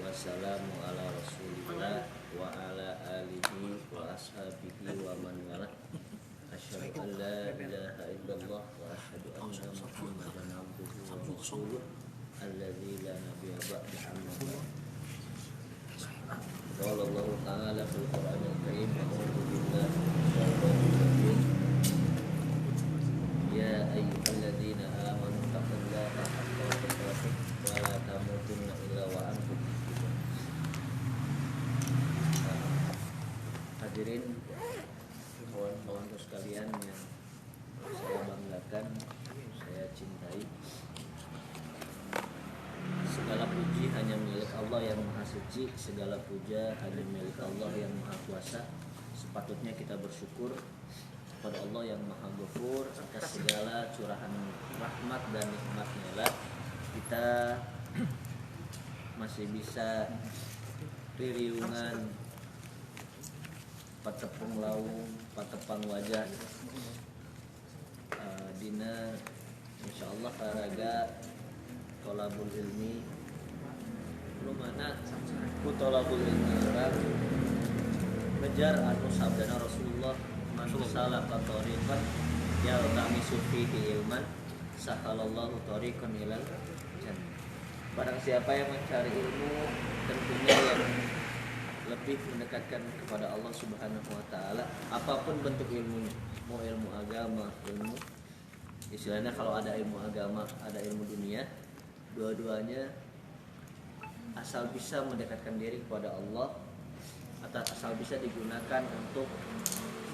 wassalamu ala rasulillah wa ala alihi wa ashabihi wa man wala. Asyhadu an la ilaha illallah wa asyhadu anna Muhammadan abduhu wa rasuluh alladzi la nabiyya ba'dahu amma ba'd. Qala Allah ta'ala fil Qur'anil Karim, a'udzu billahi minasyaitonir rajim. Ya ayyuhalladzina amanu taqullaha haqqa tuqatih wa la tamutunna illa wa antum muslimun. Hadirin kawan-kawanku sekalian yang saya banggakan, saya cintai, segala puji hanya milik Allah yang Maha Suci, segala puja hanya milik Allah yang Maha Kuasa. Sepatutnya kita bersyukur kepada Allah yang Maha Ghafur atas segala curahan rahmat dan nikmatnya lah kita masih bisa ririungan patepung laung, patepang wajah dina insyaallah karaga tolabul ilmi lumana ku tolabul ilmi orang ngejar anu sabdana Rasulullah man salaka tariqan yaltamisu fihi ilman sahalallahu tariqan ilal jannah. Barang siapa yang mencari ilmu tentunya yang lebih mendekatkan kepada Allah Subhanahu wa taala, apapun bentuk ilmunya, mau ilmu agama, ilmu istilahnya kalau ada ilmu agama, ada ilmu dunia, dua-duanya asal bisa mendekatkan diri kepada Allah atau asal bisa digunakan untuk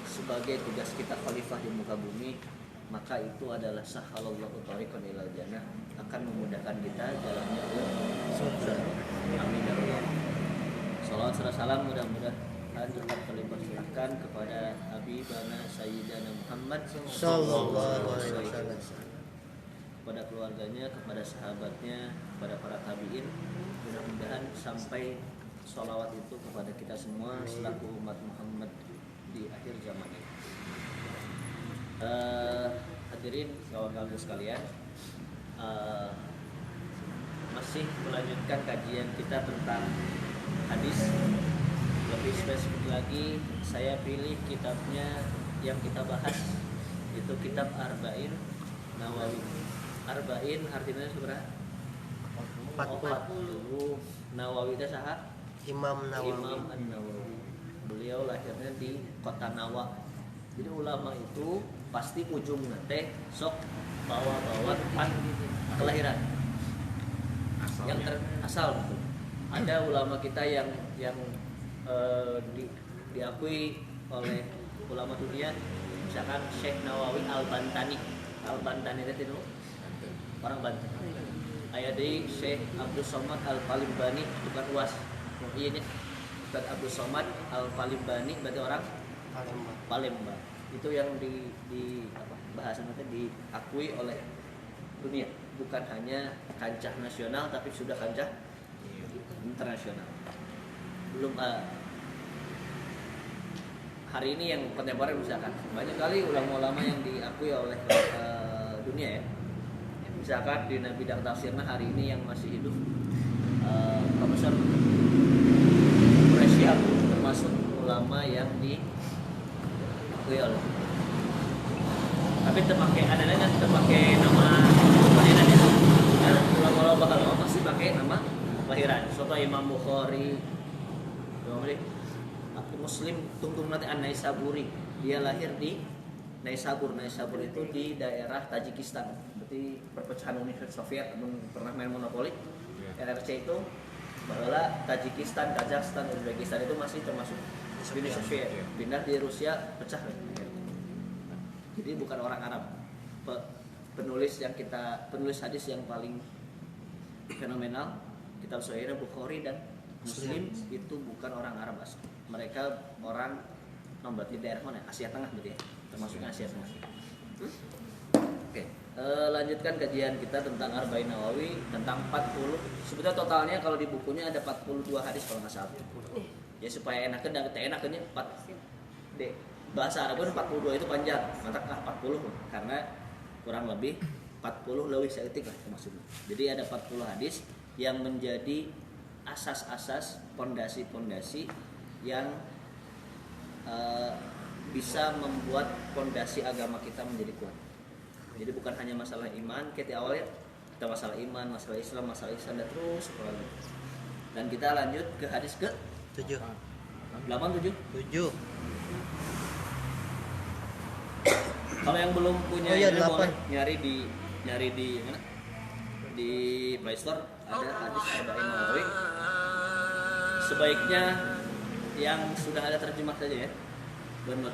sebagai tugas kita khalifah di muka bumi, maka itu adalah sahalallahu tariqan ilal jannah, akan memudahkan kita jalannya ke surga. Amin ya Allah. Salawat serta salam mudah-mudahan tetap terlimpahkan kepada Habibana Sayyidina Muhammad sallallahu alaihi wasallam, kepada keluarganya, kepada sahabatnya, kepada para tabi'in. Mudah-mudahan sampai salawat itu kepada kita semua selaku umat Muhammad di akhir zaman ini. Hadirin kawan-kawan sekalian, masih melanjutkan kajian kita tentang hadis. Lebih spesifik lagi, saya pilih kitabnya yang kita bahas, itu kitab Arba'in Nawawi. Arba'in artinya seberapa? 40. Nawawi itu saha? Imam Nawawi. Imam An-Nawawi. Beliau lahirnya di kota Nawa. Jadi ulama itu pasti ujungnya teh sok bawa-bawa tempat kelahiran. Yang terasal gitu. Ada ulama kita yang diakui oleh ulama dunia, misalkan Syekh Nawawi Al-Bantani. Al-Bantani itu orang Banten. Aya deui Syekh Abdul Somad Al-Palimbani, bukan UAS. Iya nya. Ustaz Abdul Somad Al-Palimbani berarti orang Palembang. Itu yang di bahasanya diakui oleh dunia, bukan hanya kancah nasional tapi sudah kancah internasional. Belum hari ini yang kontemporer misalkan banyak kali ulama-ulama yang diakui oleh dunia ya. Misalkan di bidang tafsirnya hari ini yang masih hidup Profesor Quraisyab termasuk ulama yang diakui oleh. Tapi terpakai nama kelahiran ya. Ulama-ulama bakal pasti pakai nama kelahiran. Contoh Imam Bukhari, Muslim tungtung nanti An-Naisaburi, dia lahir di Naisabur. Naisabur itu di daerah Tajikistan. Berarti perpecahan Uni Soviet, pernah main monopoli. RRC itu bahwa Tajikistan, Kazakhstan, Uzbekistan itu masih termasuk Uni Soviet. Pindah di Rusia, pecah. Jadi bukan orang Arab. Penulis hadis yang paling fenomenal, kitab Sahih Bukhari dan Muslim itu bukan orang Arab asli. Mereka orang berarti daerah mana? Asia Tengah berarti ya. Termasuk Asia Tengah. Oke, lanjutkan kajian kita tentang Arba'in Nawawi, tentang 40. Sebetulnya totalnya kalau di bukunya ada 42 hadis kalau nggak salah. Ya supaya enakan enakannya 4 D. Bahasa Arab 42 itu panjang, maka 40 karena kurang lebih 40 lebih seetik lah maksudnya. Jadi ada 40 hadis yang menjadi asas-asas, pondasi-pondasi yang bisa membuat pondasi agama kita menjadi kuat. Jadi bukan hanya masalah iman, kita awalnya kita masalah iman, masalah Islam, masalah ihsan dan terus berlanjut. Dan kita lanjut ke hadis ke 7. 87. 7. Kalau yang belum punya Oh iya, ini 8. boleh nyari di mana? Di Play Store ada hadis Arba'in Nawawi. Sebaiknya yang sudah ada terjemah saja ya. Download.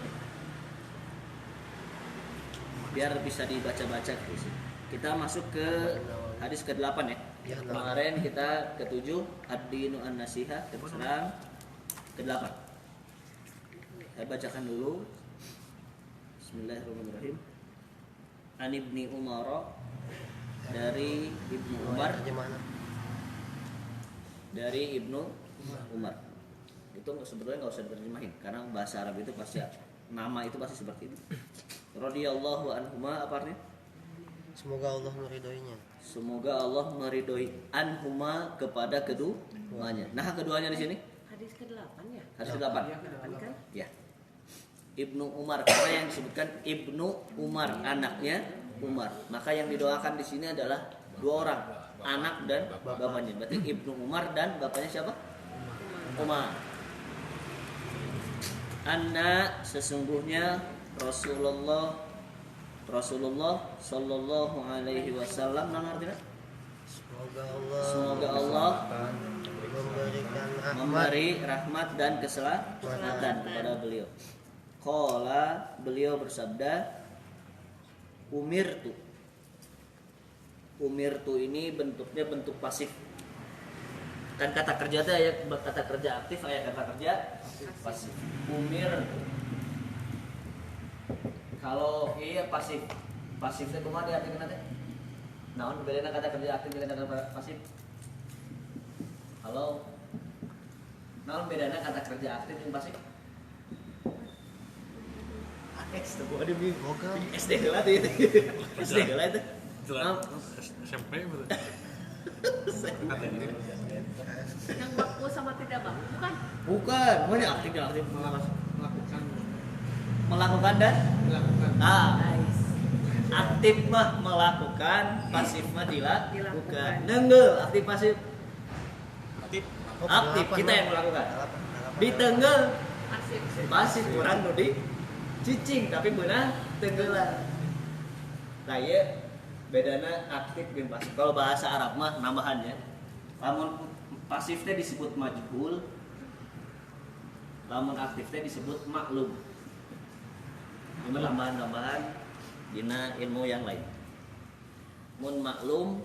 Biar bisa dibaca-baca gitu. Kita masuk ke hadis ke-8 ya. Ya, Kemarin kita ke-7 ad-dinu an-nasiha, sekarang ke-8. Saya bacakan dulu. Bismillahirrahmanirrahim. An Ibni Umar, dari Ibnu Umar, dari Ibnu Umar. Itu sebetulnya nggak usah diterjemahin karena bahasa Arab itu pasti nama itu pasti seperti itu. Radhiyallahu anhuma, apa artinya? Semoga Allah meridhoinya. Semoga Allah meridhoi anhuma kepada keduanya. Nah, keduanya di sini Hadis ke-8 ya? hadis ke-8. Kan? Ya. Ibnu Umar, karena yang disebutkan Ibnu Umar, anaknya Umar. Maka yang didoakan di sini adalah dua orang, anak dan bapaknya. Berarti Ibnu Umar dan bapaknya siapa? Umar. Anna, sesungguhnya Rasulullah sallallahu alaihi wasallam, nama artinya? Semoga Allah memberi rahmat dan keselamatan kepada beliau. Qala, beliau bersabda, umirtu ini bentuknya bentuk pasif. Kan kata kerja itu ya, kata kerja aktif, kata kerja pasif. Kalau iya pasif itu kumaha diartikeun teh? Naon bedana kata kerja aktif dengan kata pasif? Halo. Naon bedana kata kerja aktif jeung pasif? SD gua ada bingung. SD heula teh. SD heula teh. SMP betul. Yang baku sama tidak baku bukan? Bukan, pokoknya aktif melakukan dan Nice. aktif mah melakukan, pasif mah dilakukan. Nenggel aktif pasif. Aktif kita yang melakukan. Ditenggel pasif kurang nu di cicing tapi beunang tenggelan. Kayak bedana aktif jeung pasif. Kalau bahasa Arab mah nambahannya. Lamun pasif teh disebut majhul. Lamun aktif teh disebut maklum. Ini tambahan-tambahan dina ilmu yang lain. Mun maklum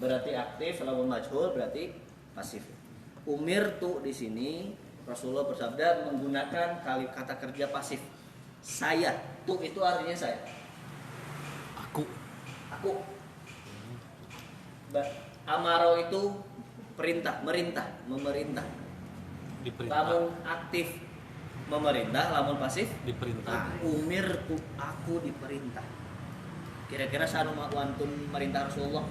berarti aktif, lamun majhul berarti pasif. Umirtu di sini Rasulullah bersabda menggunakan kata kerja pasif. Saya, tuh itu artinya saya. Aku. Amaro itu perintah, merintah, memerintah. Diperintah. Lamun aktif memerintah, lamun pasif Diperintah. Umirtu, aku diperintah. Kira-kira sanu wantun merintah Rasulullah?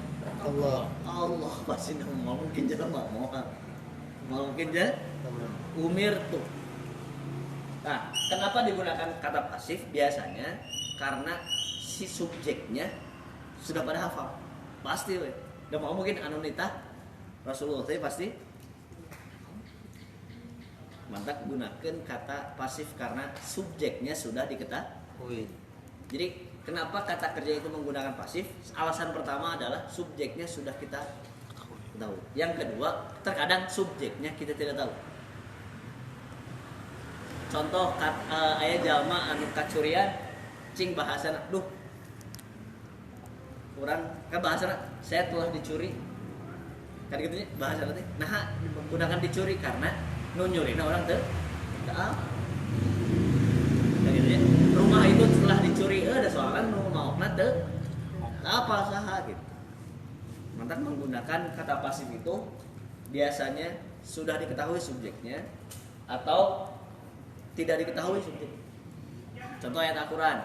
Allah pasti mau mungkin jelema mau mungkin aja umirtu. Nah, kenapa digunakan kata pasif? Biasanya karena si subjeknya sudah pada hafal. Pasti we. Udah mau mungkin anu nitah Rasulullah teh pasti mantap gunakan kata pasif karena subjeknya sudah diketahui. Jadi kenapa kata kerja itu menggunakan pasif? Alasan pertama adalah subjeknya sudah kita tahu. Yang kedua, terkadang subjeknya kita tidak tahu. Contoh aya jalma anu kacurian cing bahasana, duh. Urang kan bahasana saya telah dicuri. Kan gitu nya bahasana teh. Nah, gunakan dicuri karena nu nyurina orang teu tahu. Kan gitu nya. Rumah itu telah dicuri, ada soalan nu maokna teu apa saha gitu. Mantap menggunakan kata pasif itu biasanya sudah diketahui subjeknya atau tidak diketahui subjek. Contoh ayat Al-Quran,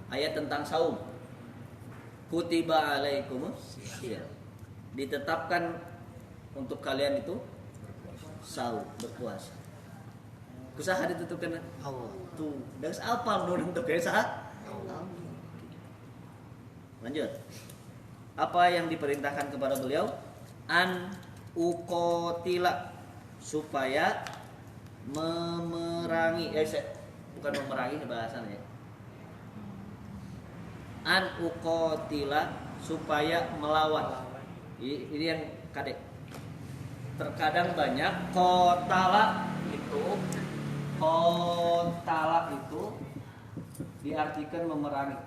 ayat tentang saum. Kutiba alaikumus, ditetapkan untuk kalian itu saum berpuasa. Kusaha ditentukan Allah. tuh. Dan apa nu nentukeun saha? Allah. Lanjut. Apa yang diperintahkan kepada beliau? An ukotila, supaya memerangi, bukan memerangi bahasanya. An ukotila, supaya melawan. Ini yang kadek. Terkadang banyak kotala itu diartikan memerangi.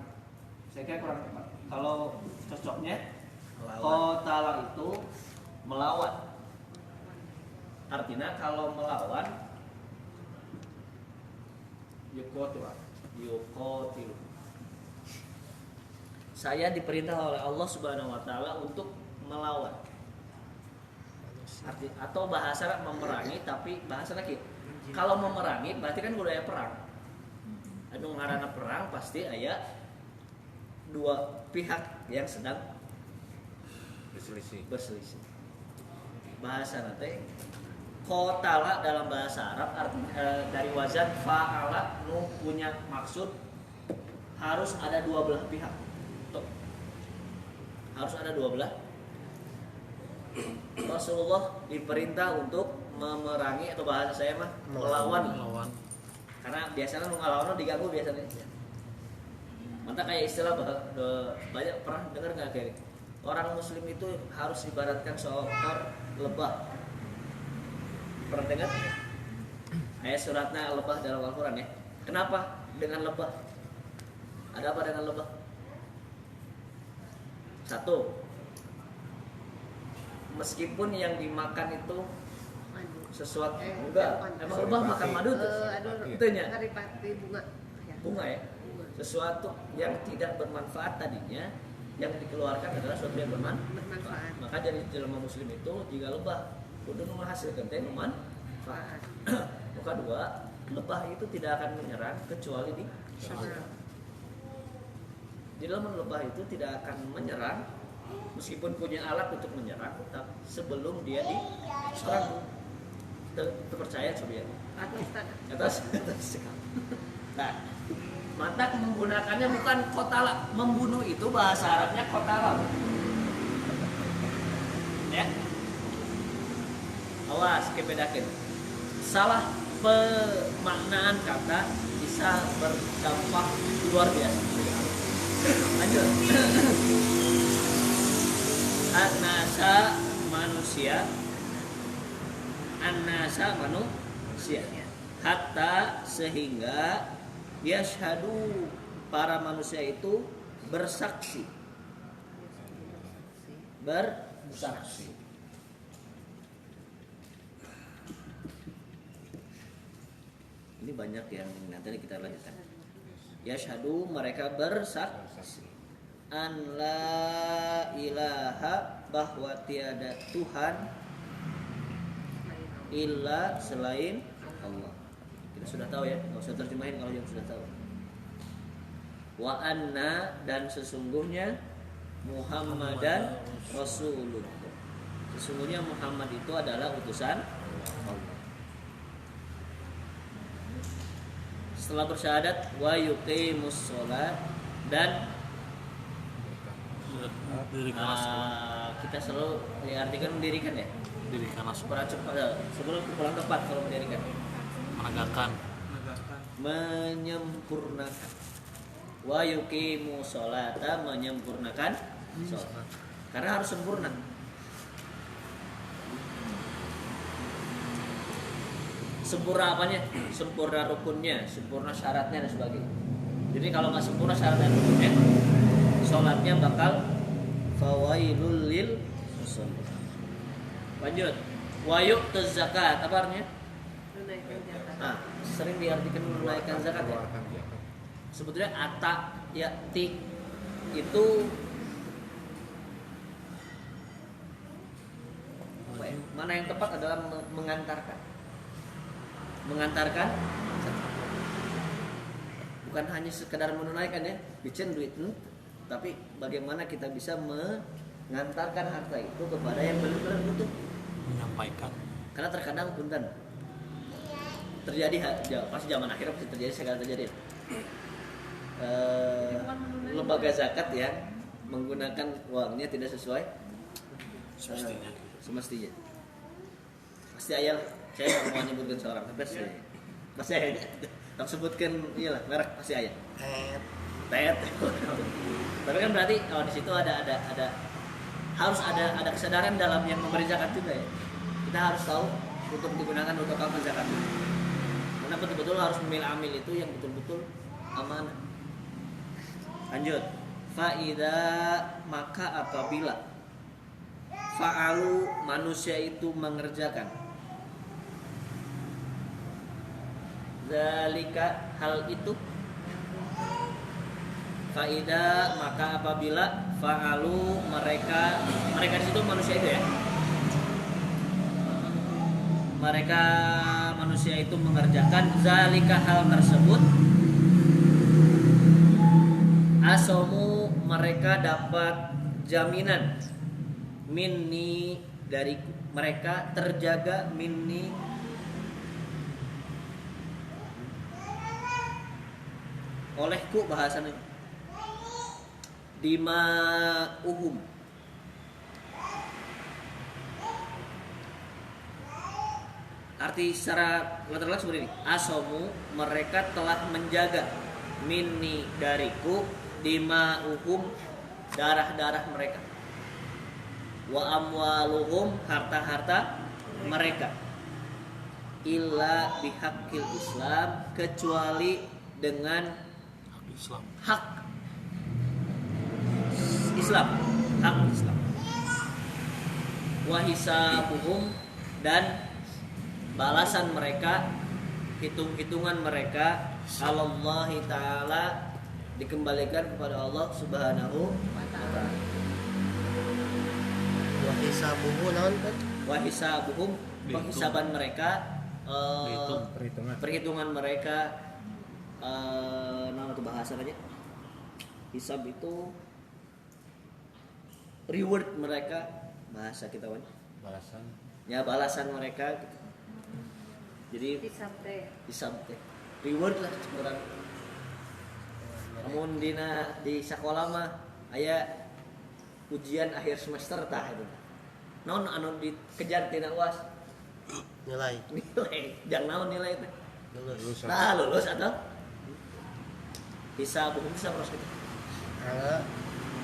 Saya kira kurang tepat. Kalau cocoknya kotala itu melawan. Artinya kalau melawan yukotilu. Saya diperintah oleh Allah Subhanahu wa taala untuk melawan. Atau bahasa memerangi, tapi bahasa lagi. Kalau memerangi berarti kan budaya perang. Anu ngaranna perang pasti aya dua pihak yang sedang berselisih. Bahasa nanti qatala dalam bahasa Arab artinya dari wazan fa'ala nu punya maksud harus ada dua belah pihak. Tuh. Harus ada dua belah. Rasulullah diperintah untuk memerangi atau bahasa saya mah melawan. Karena biasanya nu ngalawan diganggu biasanya. Mantap kayak istilah banyak pernah dengar nggak kayak orang Muslim itu harus ibaratkan seekor lebah. Pernah dengar? Ayat suratnya lebah dalam Al-Quran ya. Kenapa dengan lebah? Ada apa dengan lebah? Satu, meskipun yang dimakan itu sesuatu enggak, emang lebah makan madu tuh? Itunya Saripati bunga. bunga ya. Sesuatu yang tidak bermanfaat tadinya yang dikeluarkan adalah sesuatu yang bermanfaat. Maka dari jelema muslim itu jika lebah kudu menghasilkan teh manfaat. Maka dua, lebah itu tidak akan menyerang kecuali di syarab. Di dalam lebah itu tidak akan menyerang meskipun punya alat untuk menyerang, tapi sebelum dia diserang. Terpercaya coba ya. Atas. Nah, mata menggunakannya bukan kotala, membunuh itu bahasa Arabnya kotala. Ya. Awas, kebedakan. Salah pemaknaan kata bisa berdampak luar biasa. Lanjut. An-nasa manusia. An-nasa manusia. Hatta sehingga yashhadu para manusia itu bersaksi. Bersaksi. Ini banyak yang nanti kita lanjutkan. Yashhadu mereka bersaksi an la ilaha bahwa tiada Tuhan illa selain Allah. Kita sudah tahu ya, nggak usah terjemahin kalau yang sudah tahu. Wa anna dan sesungguhnya Muhammadan Rasulullah. Sesungguhnya Muhammad itu adalah utusan Allah. Setelah bersyahadat wa yuqimus sholat dan kita selalu diartikan mendirikan ya. Dirikan sebelum kurang tepat kalau mendirikan. Menegakkan. Menyempurnakan. Wa yuqimus sholata menyempurnakan sholat. Karena harus sempurna. Sempurna apanya? Sempurna rukunnya, sempurna syaratnya dan sebagainya. Jadi kalau nggak sempurna syarat dan rukunnya, sholatnya bakal fawailul lil musallin. Lanjut. Wa yu'tuz zakat, apa artinya? Menunaikan zakat. Nah, sering diartikan menunaikan zakat ya. Sebetulnya ata yati itu apa ya? Mana yang tepat adalah mengantarkan. Mengantarkan bukan hanya sekedar menunaikan ya, bikin duit, tapi bagaimana kita bisa mengantarkan harta itu kepada yang benar-benar butuh. Karena terkadang punten terjadi pasti zaman akhir pasti terjadi segala terjadi. Lembaga zakat yang menggunakan uangnya tidak sesuai semestinya. Pasti ayah, saya nggak mau menyebutkan seorang, tapi pasti ayah tak sebutkan iyalah merek pasti ayah. Tet. Tapi kan berarti di situ ada harus ada kesadaran dalam yang memberi zakat juga ya. Kita harus tahu untuk digunakan untuk apa zakat itu. Karena betul-betul harus memilih itu yang betul-betul amanah. Lanjut. Faida maka apabila fa'alu manusia itu mengerjakan zalika hal itu faida maka apabila fa'alu mereka di situ manusia itu ya, mereka manusia itu mengerjakan zalika hal tersebut asomu mereka dapat jaminan minni dari mereka terjaga minni olehku bahasanya dima uhum arti secara literal seperti ini asomu mereka telah menjaga minni dariku dima uhum darah-darah mereka wa amwaluhum harta-harta mereka illa bihaqqil Islam kecuali dengan hak Islam wa hisabuhum dan balasan mereka hitung-hitungan mereka alallahi ta'ala dikembalikan kepada Allah Subhanahu wa ta'ala. Wahisabuhum penghisaban mereka perhitungan mereka nama itu bahasa aja. Hisab itu reward mereka bahasa kita kan. Balasan mereka gitu. Jadi hisab teh reward lah kurang. Namun di sekolah mah aya ujian akhir semester tah itu. Naon anu dikejar tina UAS? Nilai. Jangan naon nilai teh. Lulus. Nah, lulus atau bisa buku bisa terus gitu.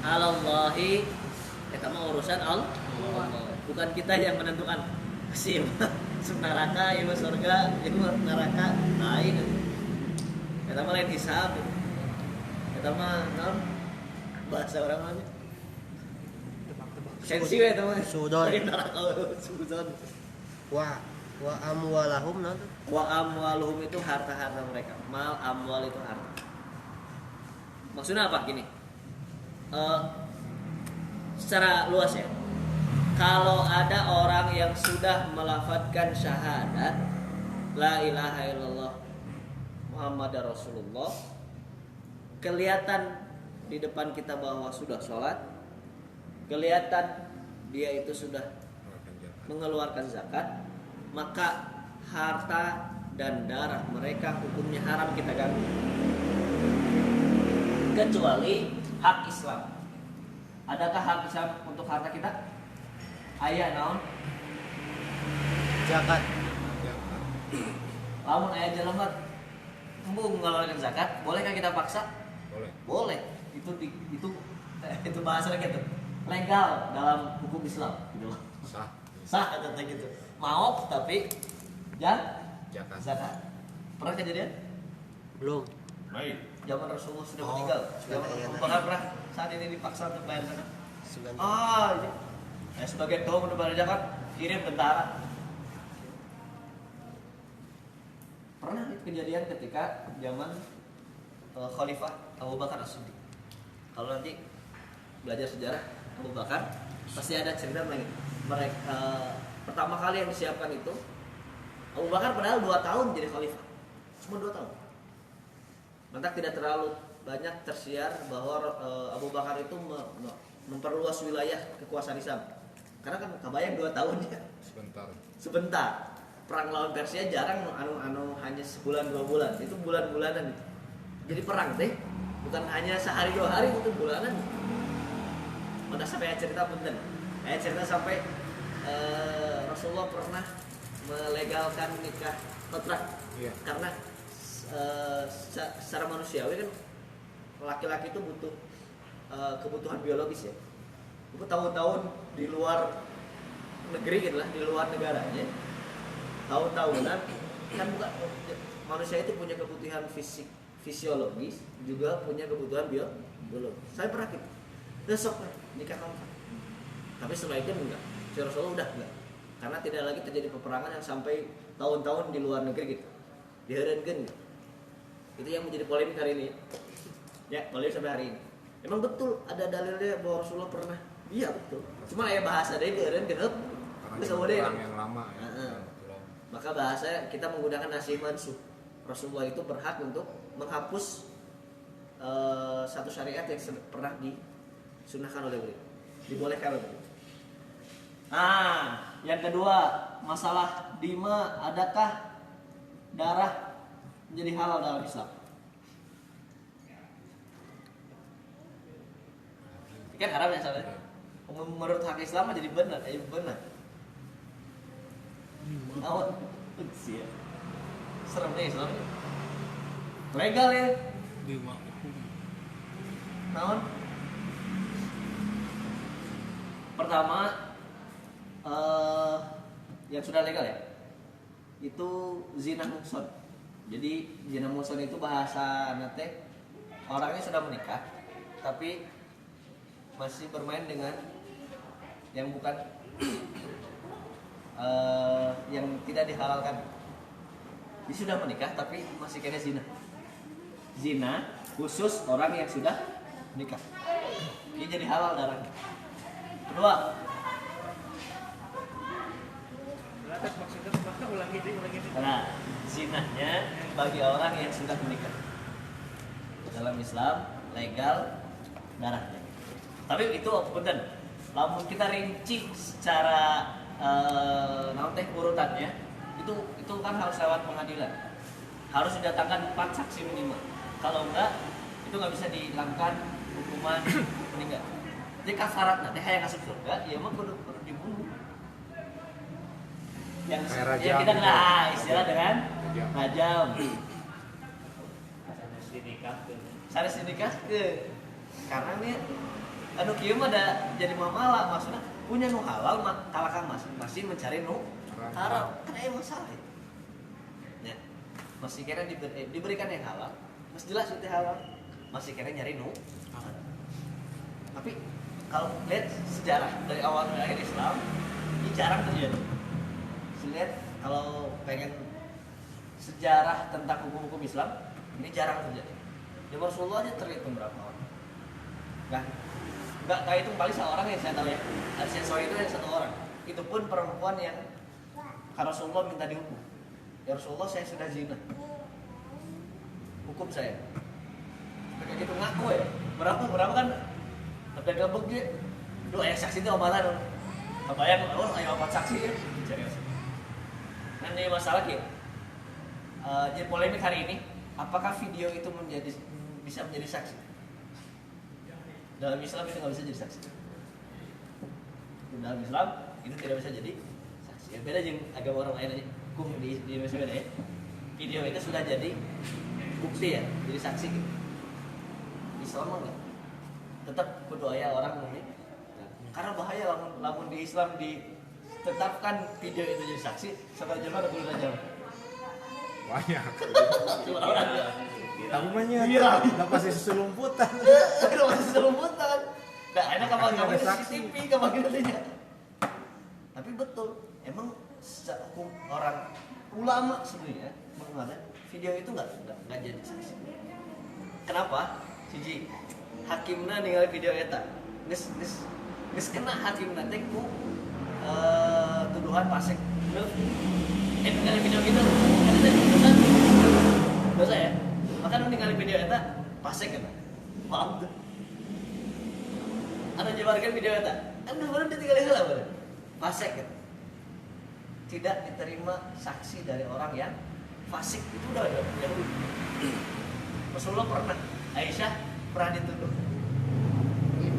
Alallahi eta mah urusan Allah. Bukan kita yang menentukan si neraka, ieu surga, ieu neraka, lain. Eta mah lain hisab. Eta mah naon bahasa orang mah sensi we eta mah Sudon. Sudon. Wa amwalahum nanti. Wa amwaluhum itu harta-harta mereka. Mal amwal itu harta. Maksudnya apa gini? Secara luas ya. Kalau ada orang yang sudah melafadzkan syahadat la ilaha illallah Muhammadar Rasulullah, kelihatan di depan kita bahwa sudah sholat, kelihatan dia itu sudah mengeluarkan zakat, maka harta dan darah mereka hukumnya haram kita ganggu, kecuali hak Islam. Adakah hak Islam untuk harta kita? Aya naon? Zakat. Lamun aya jelema embung mengeluarkan zakat, bolehkah kita paksa? Boleh. Itu bahasa gitu. Legal dalam hukum Islam gitu. Sah kata gitu. Mau tapi zakat. Pernah kejadian? Belum. Baik. Zaman Rasulullah sudah meninggal. Zaman Abu Bakar pernah saat ini dipaksa untuk bayar zakat. Ini. Sebagai kaum untuk bayar zakat, kirim tentara. Pernah kejadian ketika zaman Khalifah Abu Bakar As-Siddiq. Kalau nanti belajar sejarah Abu Bakar pasti ada cerita mereka pertama kali yang disiapkan itu Abu Bakar padahal 2 tahun jadi khalifah, cuma 2 tahun. Maka tidak terlalu banyak tersiar bahwa Abu Bakar itu memperluas wilayah kekuasaan Islam. Karena kan kebayang 2 tahun ya. Sebentar. Perang lawan Persia jarang anu hanya sebulan 2 bulan. Itu bulan-bulanan. Jadi perang teh bukan hanya sehari 2 hari, itu bulanan. Udah sampai cerita punten. Cerita sampai Rasulullah pernah melegalkan nikah kontrak. Iya. Karena secara manusiawi kan laki-laki itu butuh kebutuhan biologis ya. Itu tahun-tahun di luar negeri gitu lah, di luar negaranya. Tahun-tahunan kan bukan manusia itu punya kebutuhan fisiologis, juga punya kebutuhan biologis. Saya pernah gitu. Besok nikah kontrak. Tapi setelah itu enggak. Si Rasulullah udah enggak. Karena tidak lagi terjadi peperangan yang sampai tahun-tahun di luar negeri gitu. Diherenkeun gitu. Itu yang menjadi polemik hari ini. Ya, polemik sampai hari ini. Emang betul ada dalilnya bahwa Rasulullah pernah? Iya betul. Cuma ya bahasa dia diherenkeun heup. Geus yang lama ya. Maka bahasa kita menggunakan nasih mansuh. Rasulullah itu berhak untuk menghapus satu syariat yang pernah disunahkan oleh beliau, dibolehkan oleh beliau. Nah, yang kedua, masalah dima, adakah darah menjadi halal dalam Islam? Kan haram ya soalnya. Menurut hak Islam jadi benar, benar. Awak, sih ya. Serem deh Islam. Legal ya. Dima hukum. Naon? Pertama, yang sudah legal ya, itu zina muhson. Jadi zina muhson itu bahasa nate orangnya sudah menikah, tapi masih bermain dengan yang bukan yang tidak dihalalkan. Dia sudah menikah tapi masih kena zina. Zina khusus orang yang sudah menikah. Ini jadi halal darahnya. Kedua, nah, zinahnya bagi orang yang sudah menikah. Dalam Islam legal darahnya. Tapi itu punten. Lamun kita rinci secara urutannya, itu kan harus lewat pengadilan. Harus didatangkan 4 saksi minimal. Kalau enggak, itu nggak bisa dilakukan hukuman meninggal. Jadi kafaratna teh hayang masuk surga, ya mah kudu dibunuh. Yang kita kenal istilah dengan rajam. Sanes dinikahkeun. Karena nih anu kieu mah ada jadi mamala, maksudnya punya nu halal kalahkan masih mencari nu haram. Kan aya masalah. Ya. Masih kira diberikan yang halal, mas jelas itu halal. Masih kira nyari nu haram. Tapi kalau lihat sejarah dari awal sampai akhir Islam, ini jarang terjadi. Lihat kalau pengen sejarah tentang hukum-hukum Islam, ini jarang terjadi. Ya Rasulullah aja terhitung berapa orang. Enggak hitung paling seorang yang saya tahu ya. Ada sensor itu yang 1 orang. Itu pun perempuan yang Rasulullah minta dihukum. Ya Rasulullah, saya sudah zina. Hukum saya. Kayak gitu ngaku ya. Berapa kan? Tapi gabung dia. Duh, ayah saksi itu obatan. Kebayang, ayah obat saksi ya. Nah ini masalah gitu. Jadi polemik hari ini, apakah video itu bisa menjadi saksi? Dalam Islam itu nggak bisa jadi saksi. Dalam Islam itu tidak bisa jadi saksi. Ya, beda dengan agama orang lain aja. Hukum di Indonesia beda ya. Video itu sudah jadi bukti ya, jadi saksi gitu. Islam enggak. Tetap berdoa ya orang mukmin. Karena bahaya lamun di Islam ditetapkan video itu jadi saksi, sampai jemaah 20 jam. Banyak. Tapi banyak. Iya. Enggak pasti seselumputan. Kalau masih selumputan. Nah, enak kapan CCTV kapan katanya. Tapi betul, emang hukum orang ulama sebenarnya mengenai video itu enggak jadi saksi. Kenapa? Siji hakimna ningali video eta. Geus kena hakimna teh ku tuduhan pasek. Ningali video gitu. Kan dosa ya. Maka ningali video eta pasek eta. Maaf tuh. Ada jebarkan video eta. Kan baru ditinggal heula bae. fasik gitu. Tidak diterima saksi dari orang yang fasik, itu udah Yahudi. Rasulullah pernah, Aisyah pernah dituduh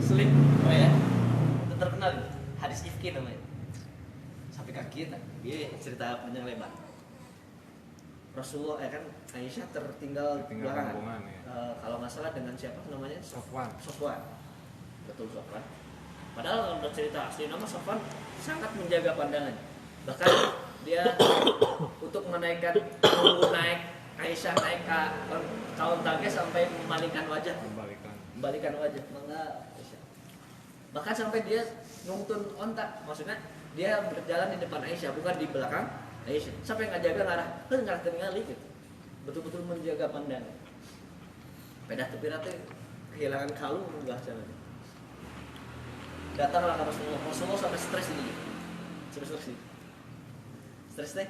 selingkuh, oh ya, itu terkenal itu. Hadis ifki namanya. Sampai kaki kita, dia cerita panjang lebar. Rasulullah kan Aisyah tertinggal belakangan. rombongan, ya. Kalau nggak salah dengan siapa namanya? Sofwan. Betul, Sofwan. Padahal kalau cerita asli nama Sofwan sangat menjaga pandangan. Bahkan dia untuk menaikkan naik Aisyah naik ke kaum tangga sampai memalingkan wajah. Membalikan wajah, mangga Aisyah. Bahkan sampai dia nuntun ontak, maksudnya dia berjalan di depan Aisyah bukan di belakang Aisyah. Sampai nggak jaga ngarah tinggali gitu. Betul-betul menjaga pandangan. Pedah tepirate kehilangan kalung enggak sana. Datanglah ke Rasulullah sampai stres ini. Stres teh.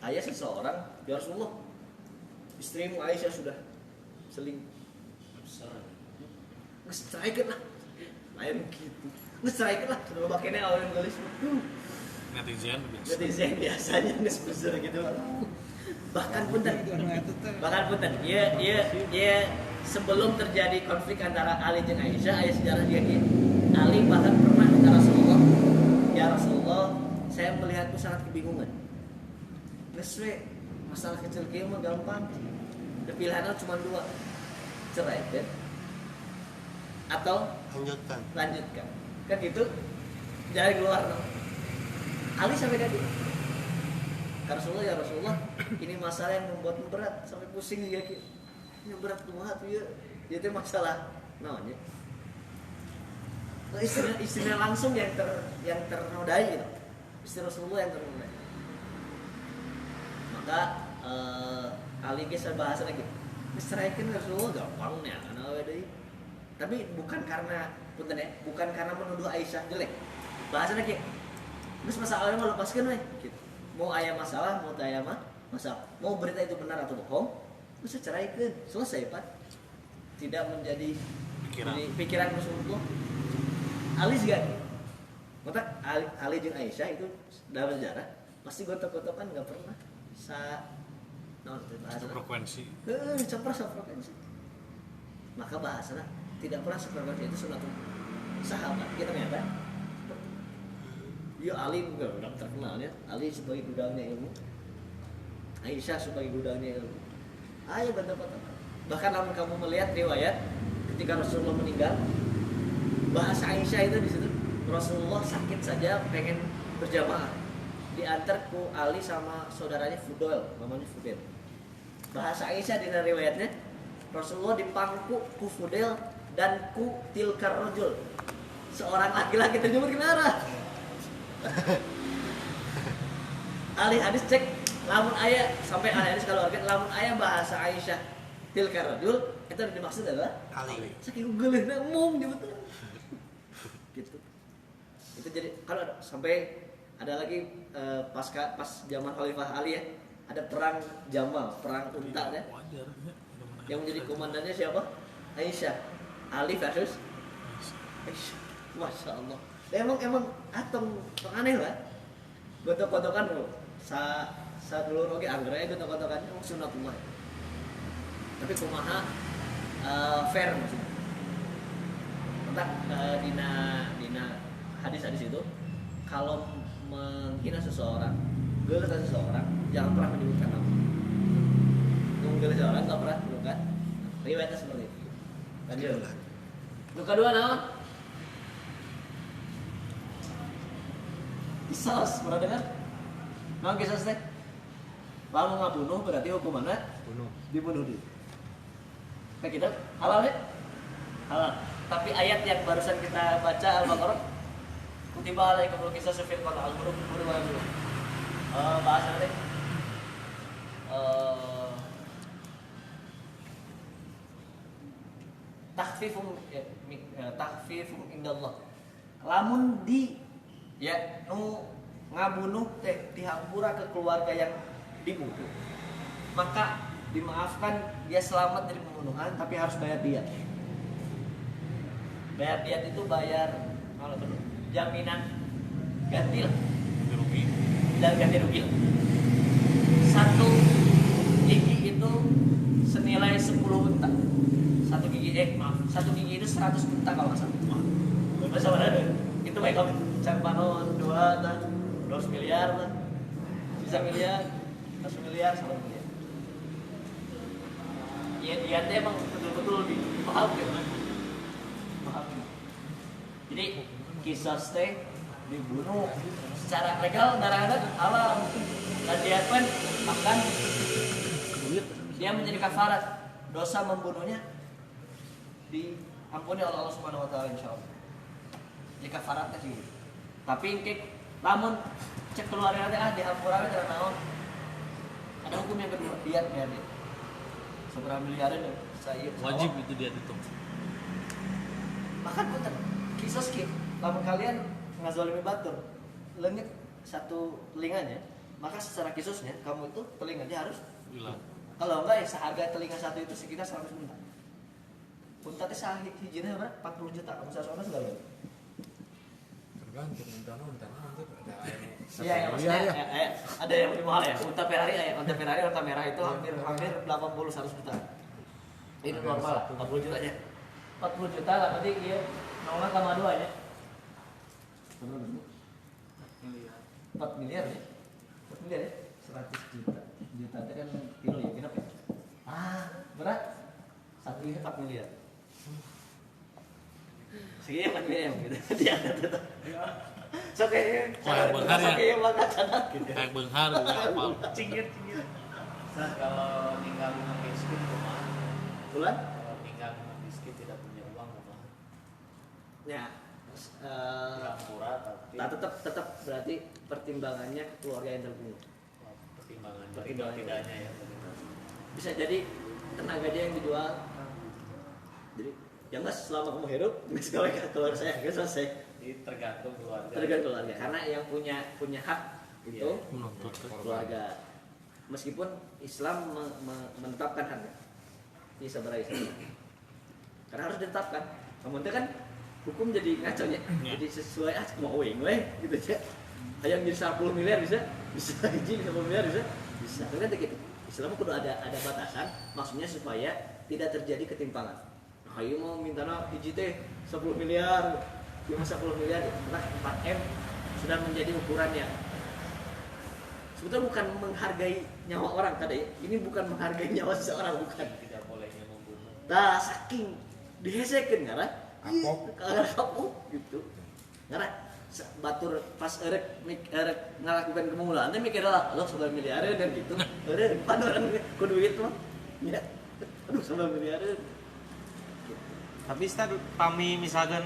Ayah seseorang, ya Rasulullah, istrimu Aisyah sudah selingkuh. Nge-strike lah. Lain gitu. Nge-strike lah. Sudah pakainya awalnya nulis. Netizen biasanya nge-buzzer gitu. Bahkan punten. Iya sebelum terjadi konflik antara Ali dan Aisyah, ayah sejarah dia ini. Ali bahkan pernah kata Rasulullah, ya Rasulullah, saya melihatmu sangat kebingungan. Neswe, masalah kecil kayak mah gampang. Pilihannya cuma dua, cerai kan? Atau lanjutkan. Kan gitu, jalan keluar. No? Ali sampai tadi. Rasulullah, ya Rasulullah, ini masalah yang membuatmu berat sampai pusing ya ki. Ini berat banget ya. Itu masalah namanya. Istrinya langsung yang ternodai gitu. Istri Rasulullah yang ternodai. Maka Ali kisah bahasa lagi. Diserahkan Rasulullah gampang nih anak deui. Tapi bukan karena punten ya, bukan karena menuduh Aisyah jelek. Bahasa lagi. Terus masalahnya mau lepaskan we gitu. Mau aya masalah, mau tanya masalah. Mau berita itu benar atau bohong, bisa ceraikan. Selesai, Pak. Tidak menjadi pikiran Rasulullah. Ali juga. Maka Ali jeung Aisyah itu dalam sejarah pasti gotok-gotokan enggak pernah bahasa frekuensi. Frekuensi. Maka bahasanya tidak pernah sefrekuensi itu sunnah sahabat kita ternyata. Ya Ali juga udah terkenalnya. Ali sebagai gudangnya ilmu, Aisyah sebagai gudangnya ilmu. Ayo betul-betul. Bahkan kalau kamu melihat riwayat ketika Rasulullah meninggal, bahasa Aisyah itu di situ Rasulullah sakit saja pengen berjamaah, diantar ku Ali sama saudaranya Fudail, namanya Fudail. Bahasa Aisyah di riwayatnya Rasulullah dipangku ku Fudail dan ku tilkar rajul, seorang laki-laki terjemur ke arah. Ali hadis cek lamun ayah sampai ahli hadis kalau lamun ayah bahasa Aisyah tilkar rajul itu dimaksud adalah Ali. Saking geuleuhna mung di betul. Gitu. Itu jadi kalau sampai ada lagi pas zaman Khalifah Ali ya, ada perang Jamal, perang Unta ya. Yang menjadi komandannya siapa? Aisyah. Ali versus Aisyah. Masya Allah. Emang atom aneh lah. Gotok-gotokan lo. Sa dulu oke anggrek gotok-gotokan sunatullah. Tapi kumaha fair maksudnya. Entah dina hadis-hadis itu kalau menghina seseorang, geuleuh ke seseorang, jangan pernah menyebutkan nama. Geuleuh seseorang enggak pernah menyebutkan. Riwayatnya seperti itu. Kan dia. Yang kedua naon? Kisos, pernah dengar? Naon kisos teh? Lalu ngabunuh berarti hukumannya dibunuh dia. Kayak gitu, halal ya? Halal. Tapi ayat yang barusan kita baca Al-Baqarah, kutiba alaikumul qisasu fil qatl al-huruf bil-huruf. Bahasa teh. Takhfifum indallah. Lamun di ya nu ngabunuh teh dihampura ke keluarga yang dibunuh, maka dimaafkan, dia selamat dari pembunuhan, tapi harus bayar diat. Bayar diat itu bayar jaminan ganti lah, Ganti rugi. dan ganti rugi lah. Satu gigi itu senilai 10 unta. Satu gigi itu 100 unta kalau nggak salah. Masa mana itu baik om, cak panon 2 miliar lah, bisa miliar, 1 miliar, 1 miliar. Iya dia tuh emang betul-betul lebih mahal gitu kan, mahal. Jadi kisah teh dibunuh secara legal darah alam dan dia pun makan dia menjadi kafarat dosa membunuhnya diampuni oleh Allah Subhanahu Wa Taala insyaallah. Jadi kafaratnya sih. Tapi kek lamun cek keluarga teh dihampura teh naon. Ada hukum yang kedua, diat ya dia. Seberapa miliaran ya? Saya Wajib itu dia itu. Bahkan punten kisah skip. Lamun kalian ngazalimi batur, leungit satu telinganya, maka secara kisusnya kamu itu telinganya harus Hilang. kalau enggak ya seharga telinga satu itu sekitar 100 juta. Unta teh hijina berapa? 40 juta. Kamu sesuatu segala. Tergantung unta nanti ada Iya, ya, maksudnya ada yang lebih mahal ya. Unta Ferrari unta merah itu hampir 80-100 juta. Ini normal lah, 40 juta aja. 40 juta lah berarti dia 0,2 ya. 4 miliar ya. 4 miliar ya. 100 juta. Juta itu kan kilo ya, kenapa ya? Berat. 1 ini 4 miliar. Segini 4 miliar gitu. Dia ada. Kayak Benghar ya? Kayak banget cadat gitu. Kayak Benghar juga apal. Cingir. Saat kalau tinggal miskin rumah, Bulan? kalau tinggal miskin tidak punya uang rumah, Ya. tidak murah tapi tetap berarti pertimbangannya keluarga yang terbunuh. pertimbangan Pertimbangan. tidaknya ya. Bisa jadi tenaga dia yang dijual. Jadi ya mas selama kamu hidup, mas kalau keluar saya nggak selesai. Jadi tergantung keluarga. Tergantung keluarga. Karena yang punya hak itu Menuntut. keluarga. Meskipun Islam menetapkan haknya. Ini sebenarnya Islam. Karena harus ditetapkan. Namun itu kan hukum jadi ngaco ya. Jadi sesuai mau weh gitu aja. Yang jadi 10 miliar bisa hiji 10 miliar bisa. Tapi kan gitu. Islam kudu ada batasan, maksudnya supaya tidak terjadi ketimpangan. Nah, ayo mau minta hiji teh 10 miliar, cuma 10 miliar, nah 4M sudah menjadi ukuran yang sebetulnya bukan menghargai nyawa orang tadi. Ini bukan menghargai nyawa seseorang, bukan. Tidak bolehnya membunuh. Nah, saking dihesekeun ngara. Kapok. Kapok gitu. Ngara batur pas erek ngalakukan kemungulan teh mikir lah lo 9 miliar dan gitu. Eureun pan orang ku duit mah. Ya. Aduh 9 miliar. Tapi Ustaz pami misalkan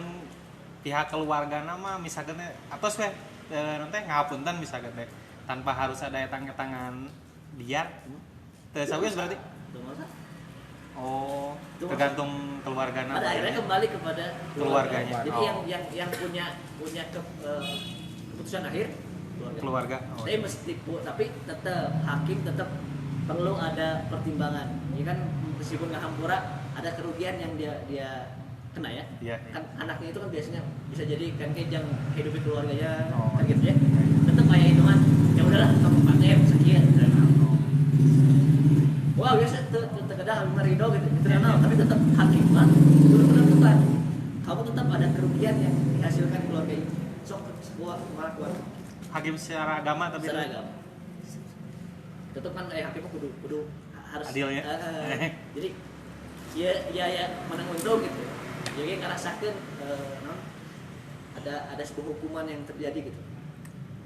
pihak keluarga nama misalkan atau we nanti ngapunten misalkan teh tanpa harus ada tangan biar teu sawius berarti. Tuh masa. Oh, Itu tergantung keluarga nama. Pada akhirnya kembali kepada Keluarganya. Jadi Oh. yang punya keputusan akhir Keluarga. Oh. Tapi tetap hakim tetap perlu ada pertimbangan. Ini kan meskipun nggak hampura ada kerugian yang dia kena ya. Iya. Kan anaknya itu kan biasanya bisa jadi kan kejang hidupi keluarganya Oh. kan gitu ya. Tetap kayak hitungan. Ya udahlah kamu pakai sekian. Wah biasa terkadang merido gitu tapi tetap hakim kan sudah menentukan kamu tetap ada kerugian yang dihasilkan keluarga itu sok sebuah keluarga Hakim secara agama tapi secara agama tetap kan hakimnya kudu harus Adil ya? jadi ya menang untung gitu jadi ngerasakan ada sebuah hukuman yang terjadi gitu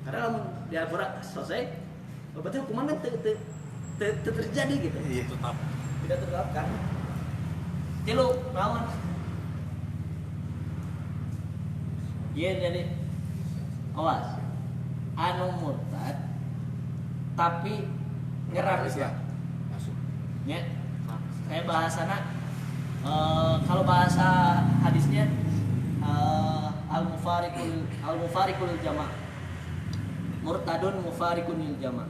karena kalau di Al-Quran selesai berarti hukuman kan terjadi gitu Iya. Tetap. tidak terterapkan. Tilu, naon? Iya jadi, awas, anu murtad, tapi nyerang Islam. Masuk. Ya, kayak bahasana, kalau bahasa hadisnya al mufarikul jama, murtadun mufarikun lil jama.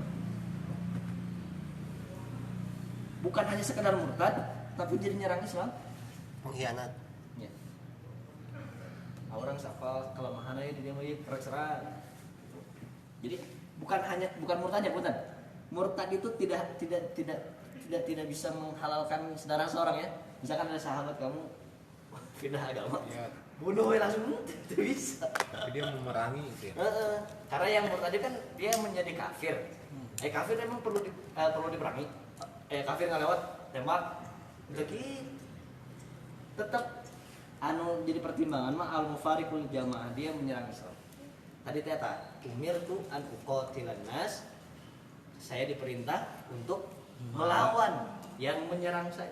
Bukan hanya sekedar murtad, tapi jadi nyerang Islam. Pengkhianat. Ya. Orang sapal kelemahannya di dia mah terserah. Jadi bukan murtad ya, bukan. Murtad itu tidak bisa menghalalkan saudara seorang ya. Misalkan ada sahabat kamu pindah agama, Ya, bunuh langsung tidak bisa. tapi dia memerangi gitu ya. Karena yang murtad kan dia menjadi kafir. Kafir emang perlu diperangi. Kafir nggak lewat tembak. Jadi tetap jadi pertimbangan mah al mufariqul jamaah, dia menyerang Islam. Tadi ternyata umir tuh an uqatilan nas, saya diperintah untuk melawan yang menyerang saya.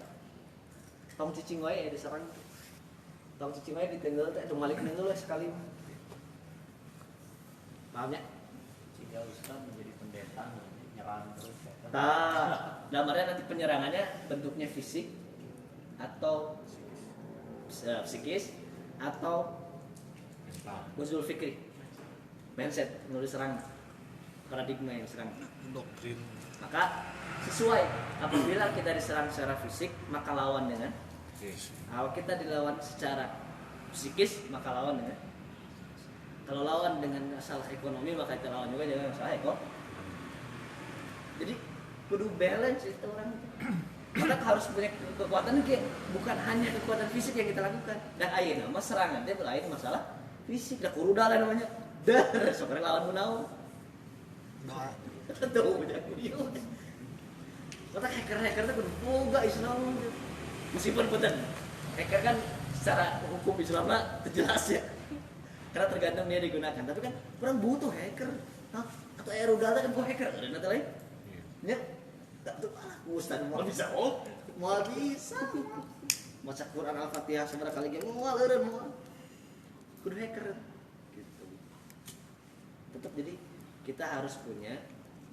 Tong cicing wae diserang. Tong cicing wae ditenggeul teh dumalik nenggeul sekali. Paham ya? Jika Ustaz menjadi pendeta nyerang terus ya. Gambarnya nanti penyerangannya bentuknya fisik atau psikis atau Mental. usul fikri, mindset menulis serang, paradigma yang serang. Doktrin. Maka sesuai, apabila kita diserang secara fisik maka lawan dengan, Yes. kalau kita dilawan secara psikis maka lawan dengan, kalau lawan dengan masalah ekonomi maka kita lawan juga dengan masalah ekonomi. Jadi kudu balance itu orang. Maka harus punya kekuatan kayak bukan hanya kekuatan fisik yang kita lakukan. Dan ayeuna mah serangan dia lain masalah fisik, da kuruda lah namanya. Dah, sok lawan munau. Tuh udah video. Kata hacker tuh kudu boga Islam. Meskipun betul, hacker kan secara hukum Islam mah jelas ya. Karena tergantung dia digunakan. Tapi kan orang butuh hacker. Hah? Atau rudal kan kok hacker? Ada nanti lain? Ya. Tak tuh Ustaz mau bisa mau bisa. Maca Quran Al-Fatihah seberapa kali ge mau eureun mau. Kudu hacker gitu. Tetap jadi kita harus punya.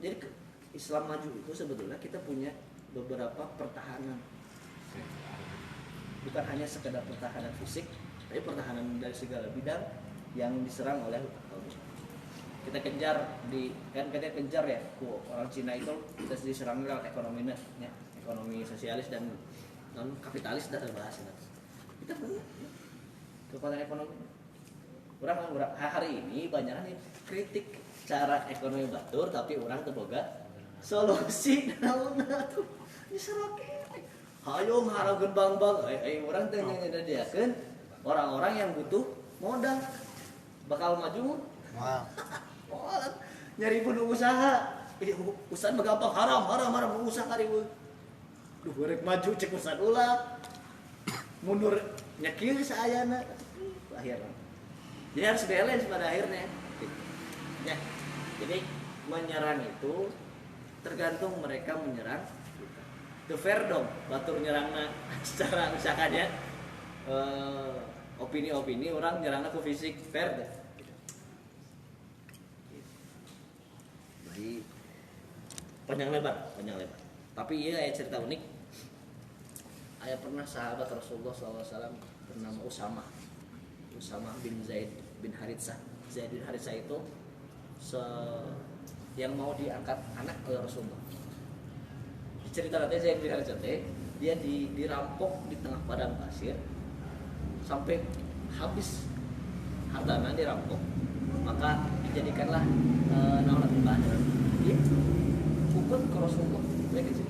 Jadi Islam maju itu sebetulnya kita punya beberapa pertahanan. Bukan hanya sekedar pertahanan fisik, tapi pertahanan dari segala bidang yang diserang oleh kita kejar kita kejar ya, orang Cina itu kita diserang lewat ekonominya, ya, ekonomi sosialis dan non kapitalis dah bahasnya. Kita punya kekuatan ekonomi. Orang hari ini banyak nih kritik cara ekonomi batur, tapi orang terboga solusi naonna tuh diseroke. Hayo ngharapkeun bang-bang, orang teh nyediakeun orang-orang yang butuh modal bakal maju. Wow. Nyari bunuh usaha. Usaha mah gampang, haram usaha ribu. Duh, rek maju cek usaha ulah. Mundur nyekil saayana. Akhirnya. Jadi harus balance pada akhirnya. Ya. Jadi menyerang itu tergantung mereka menyerang kita. The fair dong, batur nyerangna secara misalkan ya. Opini-opini orang nyerangna ku fisik fair deh. Jadi panjang lebar. Tapi iya ada cerita unik. Aya pernah sahabat Rasulullah SAW bernama Usama bin Zaid bin Haritsah. Zaid bin Haritsah itu yang mau diangkat anak oleh Rasulullah. Cerita nanti Zaid bin Haritsah dia dirampok di tengah padang pasir sampai habis hartanya dirampok, maka dijadikanlah naungan ibadah. Dia ikut ke Rasulullah kayak gitu.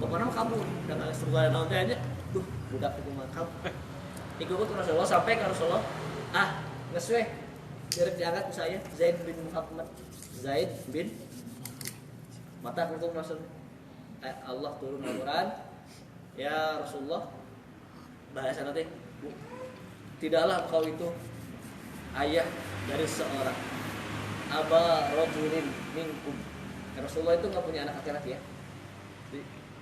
Pokoknya kamu dengan segala naungan aja, budak itu mah kamu. Ikut ke Rasulullah sampai ke Rasulullah, ngeswe, direk diangkat ke saya Zaid bin Muhammad, Zaid bin mata kuntung Rasul. Allah turun Al-Quran, ya Rasulullah, bahasa nanti, tidaklah kau itu ayah dari seorang aba rajulin minkum. Rasulullah itu nggak punya anak laki-laki ya.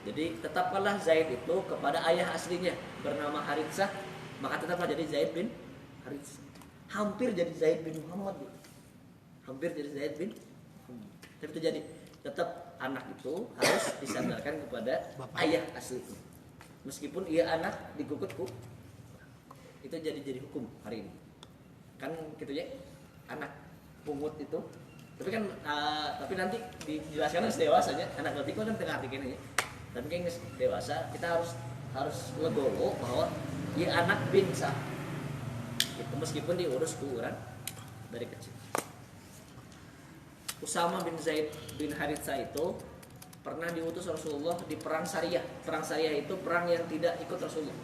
Jadi tetapkanlah Zaid itu kepada ayah aslinya bernama Haritsah, maka tetaplah jadi Zaid bin Haritsah. Hampir jadi Zaid bin Muhammad. Hampir jadi Zaid bin Muhammad. Tapi itu jadi tetap anak itu harus disandarkan kepada ayah asli. Meskipun ia anak digugutku, itu jadi hukum hari ini. Kan gitu ya, anak pungut itu. Tapi kan tapi nanti dijelaskan dewasanya anak berarti kan tengah arti gini ya. Tapi kan dewasa kita harus legowo bahwa ia anak bin sah. Itu meskipun diurus ku urang dari kecil. Usama bin Zaid bin Haritsa itu pernah diutus Rasulullah di perang Sariyah. Perang Sariyah itu perang yang tidak ikut Rasulullah.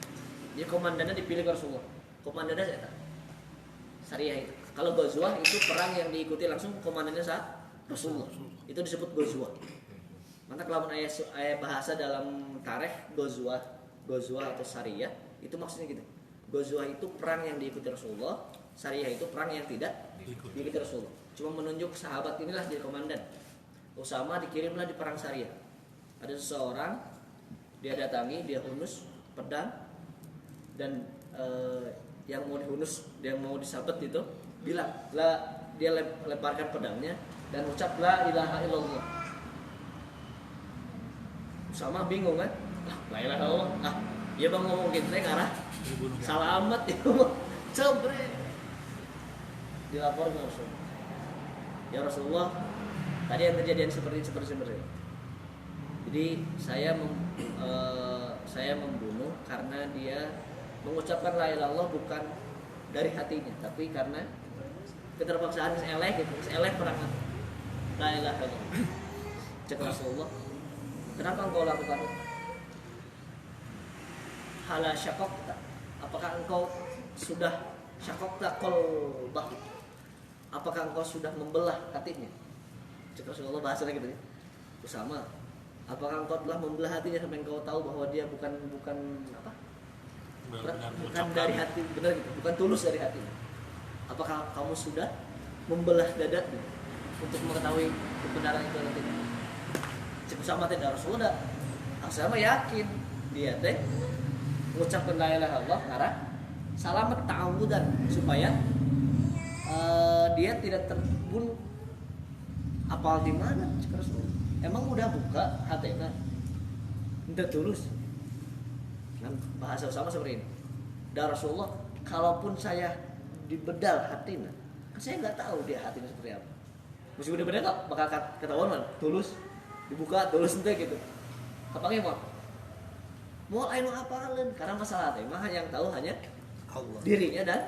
Jadi komandannya dipilih Rasulullah. Komandannya saya tahu. Sariyah itu. Kalau Ghazwah itu perang yang diikuti langsung komandannya saat Rasulullah. Itu disebut Ghazwah. Maka kalau ayat bahasa dalam tarikh Ghazwah atau Sariyah itu maksudnya gitu. Ghazwah itu perang yang diikuti Rasulullah, Sariyah itu perang yang tidak diikuti Rasulullah. Cuma menunjuk sahabat inilah jadi komandan. Usama dikirimlah di perang Sariyah. Ada seseorang dia datangi, dia hunus pedang dan yang mau dihunus, yang mau disabet itu bilang, dia lemparkan pedangnya dan ucap la ilaha illallah. Usama bingung kan? La ilaha illallah. Dia bang ngomong gitu ngarah salamat itu cobre. Dilapor ke Rasulullah. Ya Rasulullah, tadi yang kejadian seperti. Jadi saya membunuh karena dia mengucapkan la ilaha illallah bukan dari hatinya, tapi karena keterpaksaan eleh perang la ilaha illallah. Cek Rasulullah, kenapa engkau lakukan itu? Hala syakokta, apakah engkau sudah syakokta qalbah? Apakah engkau sudah membelah hatinya? Cek Rasulullah bahasanya gitu ya. Usama, apakah engkau telah membelah hatinya sampai engkau tahu bahwa dia bukan apa? Bukan dari hati, benar gitu, bukan tulus dari hatinya. Apakah kamu sudah membelah dadanya untuk mengetahui kebenaran itu nanti? Cek Usama tidak Rasulullah. Usama yakin dia teh mengucapkan la ilaha illallah karena salamat ta'awudan supaya dia tidak terbunuh. Apal di mana? Emang udah buka hatena? Udah tulus. Kan bahasa Usama seperti ini. Dan Rasulullah, kalaupun saya dibedal hatinya, kan saya nggak tahu dia hatinya seperti apa. Meskipun dia bedal bakal ketahuan man, tulus, dibuka tulus ente gitu. Kapangnya mau lain apalin? Karena masalah teh mah yang tahu hanya Allah, dirinya dan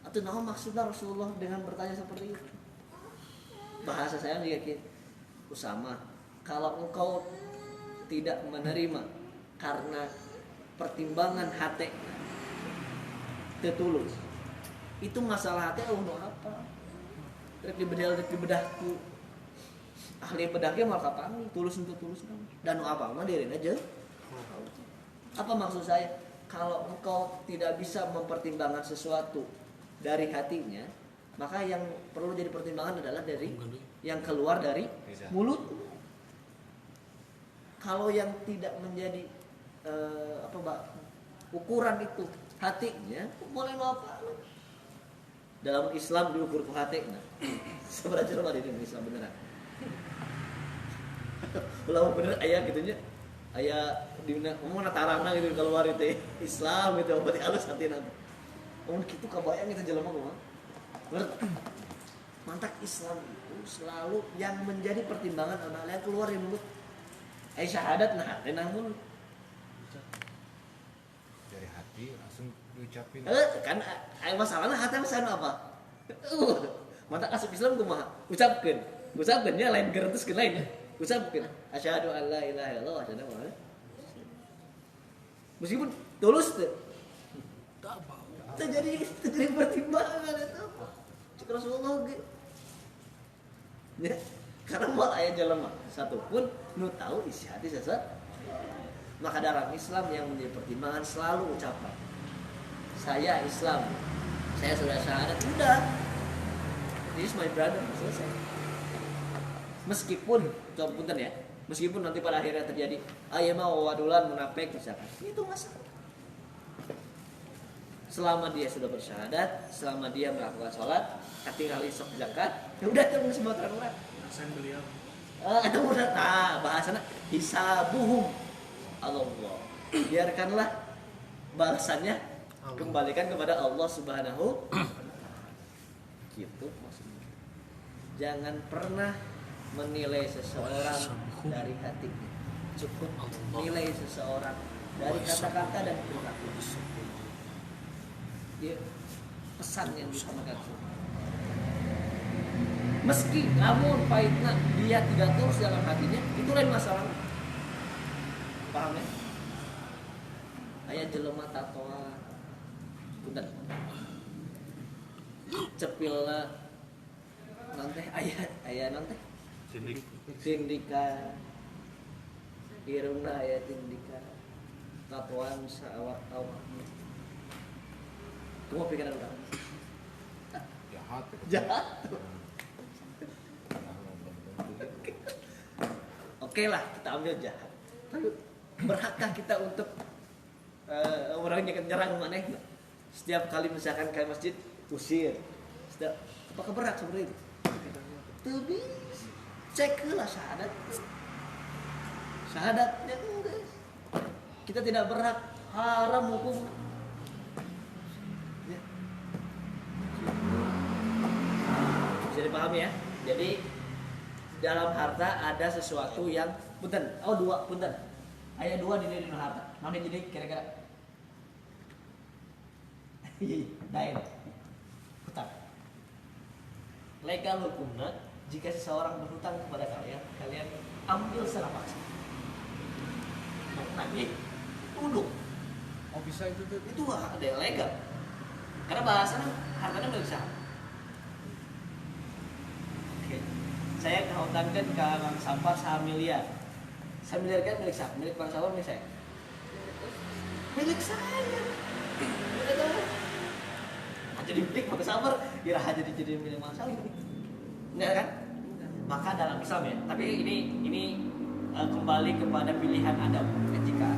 atau nama maksudnya Rasulullah dengan bertanya seperti itu. Bahasa saya yakin Usama, kalau engkau tidak menerima karena pertimbangan hati tertulus, itu masalah hati apa? Rek dibedahku ahli bedahnya malah kapan tulus untuk tulus dan apa mah dirin aja. Apa maksud saya? Kalau engkau tidak bisa mempertimbangkan sesuatu dari hatinya, maka yang perlu jadi pertimbangan adalah dari yang keluar dari mulut. Kalau yang tidak menjadi ukuran itu hatinya, boleh apa? Dalam Islam diukur ke hatinya. Sebenarnya cuma di Islam beneran. Ulama bener ayah gitunya, ayah di mana tarana gitu keluar itu Islam gitu, berarti halus hati nanti. Gitu kebayang itu jelema mah. Mantak Islam itu selalu yang menjadi pertimbangan anak yang keluar dari mulut. Syahadat nah mulut. Dari hati langsung diucapin. Kan masalahnya hati masalah apa? Mantak asup Islam kumaha? Ucapkeun nya lain gerentes ke lain. Ucapkeun asyhadu an la ilaha illallah wa asyhadu anna meskipun tulus teh. Terjadi pertimbangan itu. Cik Rasulullah ge. Ya, karena mau aya jelema satu pun nu tahu isi hati sesat. Maka dalam Islam yang menjadi pertimbangan selalu ucapan. Saya Islam. Saya sudah syahadat, udah. This is my brother, selesai. Meskipun, coba punten ya. Meskipun nanti pada akhirnya terjadi aya mau wadulan munafik misalkan. Itu masalah. Selama dia sudah bersyahadat, selama dia melakukan sholat, tinggal isok zakat, ya udah itu semua terang. Hasan beliau. Itu udah bahasana hisabuhum Allah. Biarkanlah balasannya kembalikan kepada Allah Subhanahu. Gitu maksudnya. Jangan pernah menilai seseorang dari hatinya. Cukup nilai seseorang dari kata-kata dan perilaku. Dia pesan yang disampaikan. meski namun pahitna dia tidak tulus dalam hatinya, itu lain masalah. Paham ya? Aya jelema tatoan punten cepilna nanti aya nanti Sindik. tindika irungna aya tindika tatoan saawak awak kumaha pikiran urang Jahat itu. jahat. Oke lah, kita ambil jahat. Tapi berhakkah kita untuk orang yang nyerang maneh? Setiap kali misalkan ke masjid usir. Apakah berat seperti itu? Tuh bis. Cek lah syahadat. Syahadatnya enggak. Kita tidak berhak, haram hukum. Ya. Bisa dipahami ya? Jadi dalam harta ada sesuatu yang punten. Oh dua punten. Aya dua di dalam harta. Mana jadi kira-kira? Dain. Hutang. Legal hukumnya jika seseorang berhutang kepada kalian, kalian ambil secara paksa. Nagih, tunduk. Oh bisa itu tuh. Itu ada yang legal. Karena bahasanya hartanya milik saham. Oke. Saya kahutangkan ke Bang Sampar 1 miliar. 1 miliar kan milik siapa? Milik Bang Sampar milik saya. Milik saya. Milik kamu. Jadi milik Bang Sampar, kira aja jadi milik Bang Sampar. Enggak kan? Maka dalam Islam ya. Tapi ini kembali kepada pilihan Adam ketika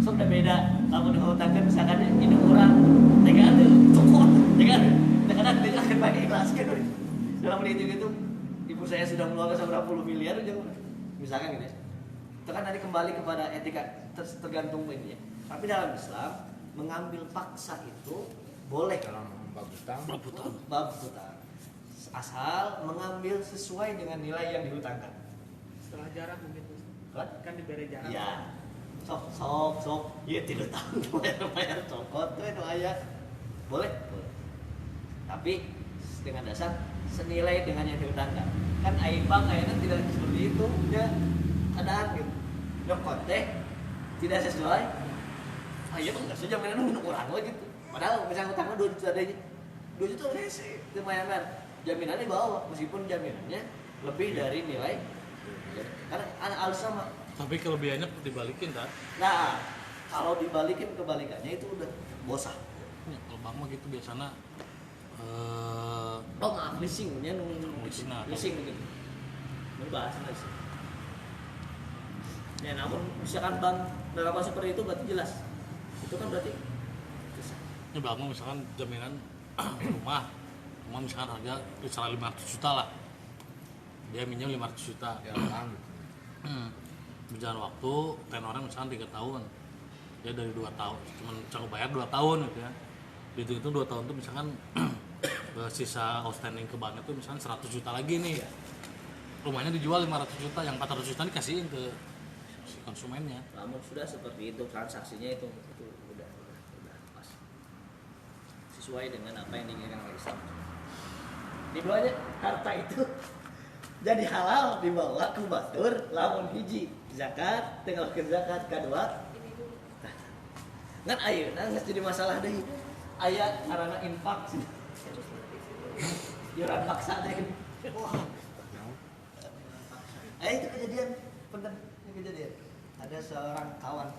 so udah beda. Kamu dihutangkan misalkan ini orang tegaan tuh cokot, tegaan akan pakai ikhlaskan. Dalam menit itu ibu saya sudah mengeluarkan berapa puluh miliar aja misalkan gitu ya. Itu kan tadi kembali kepada etika tergantung ini ya. Tapi dalam Islam mengambil paksa itu boleh Dalam bab hutang. bab hutang asal mengambil sesuai dengan nilai yang dihutangkan. Setelah jarak mungkin tuh. Kan? Kan diberi jarak. Iya. Sok. Iya tidak tahu bayar cokot tuh itu aya. Boleh. Tapi dengan dasar senilai dengan yang dihutangkan. Kan aibang kayaknya tidak seperti itu. Ya ada gitu. Nyokot teh tidak sesuai. Ayo enggak saja mainan minum orang gitu. Padahal misalnya hutangnya 2 juta aja. 2 juta rese. Itu mainan. Jaminannya bawa meskipun jaminannya lebih dari nilai. Karena alus sama. Tapi kelebihannya dibalikin kan? Nah, kalau dibalikin kebalikannya itu udah bosan. Ya, kalau bang mah gitu biasanya Oh maaf, leasing Leasing, begitu. Berbahasa leasing. Ya namun misalkan bank berapa seperti itu berarti jelas. Itu kan berarti susah. ini bang mah misalkan jaminan rumah misalkan harga misalnya 500 juta lah, dia minjem 500 juta. Ya orang gitu. Berjalan waktu tenornya misalkan 3 tahun, dia dari 2 tahun cuman canggup bayar 2 tahun gitu ya. Itu 2 tahun tuh misalkan sisa outstanding ke bank itu misalkan 100 juta lagi nih, rumahnya dijual 500 juta, yang 400 juta dikasihin ke si konsumennya. Namun sudah seperti itu transaksinya itu udah pas sesuai dengan apa yang diinginkan oleh Islam. Dibawanya harta itu jadi halal dibawa ke batur lamun hiji zakat tinggal ke zakat kedua kan ayeuna geus jadi masalah deui aya karena infak iuran paksa teh wah itu kejadian bener ini kejadian ada seorang kawan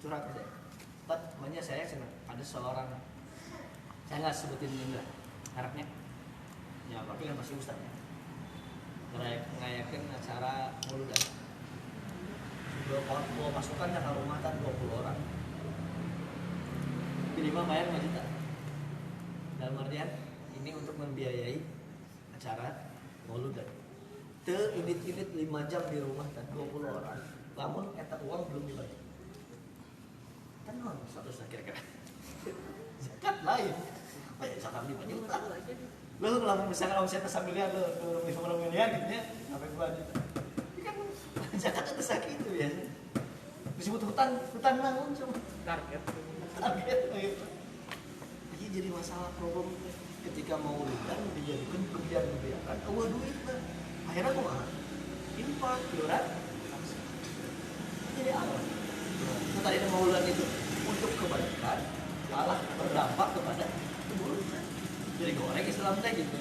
curhat ke saya Pak, pokoknya saya senang ada seorang saya nggak sebutin juga harapnya ya tapi kan masih ustaz ya ngayakin acara muludan bawa pasukan ke rumah kan 20 orang minimal bayar 5 juta dalam artian ini untuk membiayai acara muludan ilit-ilit 5 jam di rumah kan 20 orang namun eta uang belum dibayar kan non satu kira-kira zakat lain zakat 5 juta lu kalau misalkan omsetnya 1 miliar lu 50 miliar gitu ya sampai gua gitu ini kan zakatnya besar gitu ya disebut hutan namun cuma Target. target gitu. Ini jadi masalah problem ketika mau liburan dijadikan kebiasaan eueuh duit mah akhirnya kumaha infak iuran jadi apa tadi mau liburan itu untuk kebaikan malah berdampak kepada keburukan jadi goreng Islam teh gitu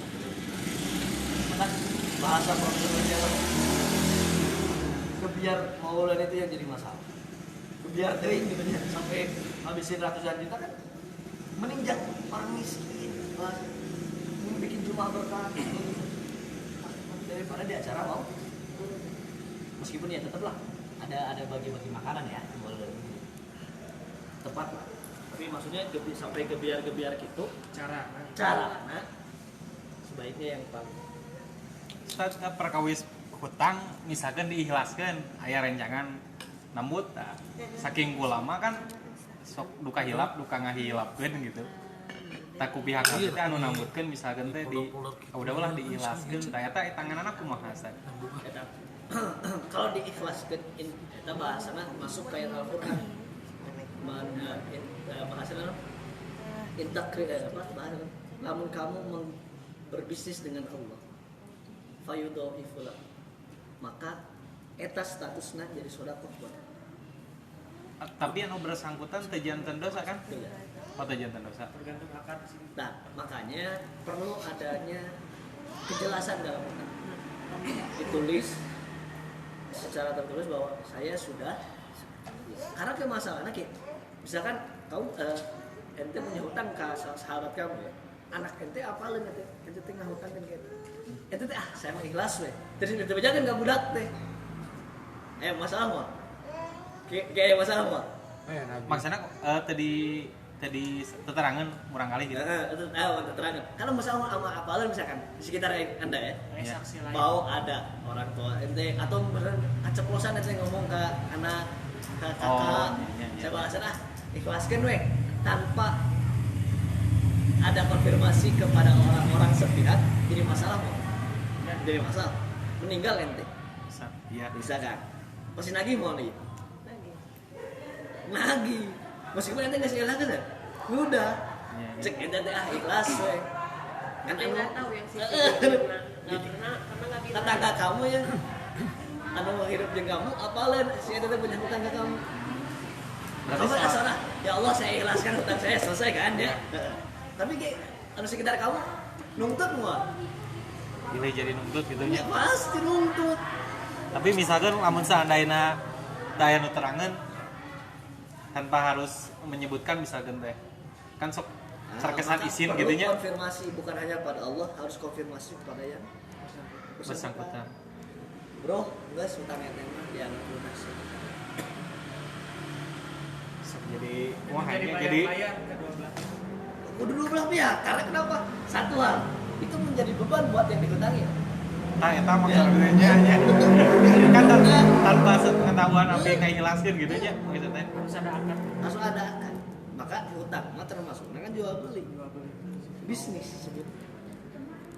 kan bahasa profesionalnya kebiar mau liburan itu yang jadi masalah kebiar teuing gitu ya sampai habisin ratusan juta kan mending jangan orang miskin bikin rumah berkah daripada di acara mau meskipun ya tetap lah ada bagi-bagi makanan ya boleh tepat lah tapi maksudnya sampai gebiar gitu cara nah sebaiknya yang paling perkawis hutang misalkan diikhlaskan aya rencangan nambut saking ulama kan sok duka hilap duka ngahilapkeun gitu taku pihak teh anu nambutkeun misalkan teh di udah diikhlaskeun ternyata tanganna kumaha san kalau diikhlaskeun eta bahasana masuk ke ayat Al-Qur'an mana bahasana intakri apa bahasa lamun kamu berbisnis dengan Allah fayudhaifu maka eta statusna jadi sedekah buat tapi anu bersangkutan teu janten dosa kan? Oh teu janten dosa. Tergantung akar di sini. Nah, makanya perlu adanya kejelasan dalam hutang. Ditulis secara tertulis bahwa saya sudah karena masalahnya kayak misalkan kamu ente punya hutang ke sahabat kamu ya. Anak ente apalin ente teh ngahutang kan gitu. Ente teh saya mah ikhlas we. Terus ente bejakeun ka budak teh. Masalah mah. Kayak masalah mah. Maksudnya tadi teterangan murang kali gitu. Teterangan. Kalau masalah sama apalan misalkan di sekitar Anda ya. Saksi lain. Mau ada orang tua ente atau beneran keceplosan ente ngomong ke anak ke kakak. Saya bahasan ikhlaskan we tanpa ada konfirmasi kepada orang-orang sepihak jadi masalah mau. Jadi masalah. Meninggal ente. Bisa kan? Masih nagih mau nih. Lagi meskipun ente nggak sih kan ya udah cek ente teh ikhlas we kan nggak tahu yang sih karena nggak bilang tetangga kamu ya anu hidup jeung kamu apalin si ente teh punya tetangga kamu kamu asana ya Allah saya ikhlaskan hutang saya selesai kan ya tapi kayak anu sekitar kamu nuntut semua ini jadi nuntut gitu ya nya pasti nuntut tapi misalkan lamun seandainya daya nu terangan tanpa harus menyebutkan misalkan teh kan sok terkesan izin gitu nya konfirmasi bukan hanya pada Allah harus konfirmasi kepada yang bersangkutan bro enggak hutang ente mah dianggap lunas sok jadi wah Jadi jadi bayar kedua belah. udah dua belah pihak karena kenapa satu hal itu menjadi beban buat yang dihutangi eta maksudnya nya kan tanpa pengetahuan apa yang ngailaskeun gitu nya gitu teh Harus ada akar. langsung ada kan maka hutang mah termasuknya kan jual beli bisnis sebut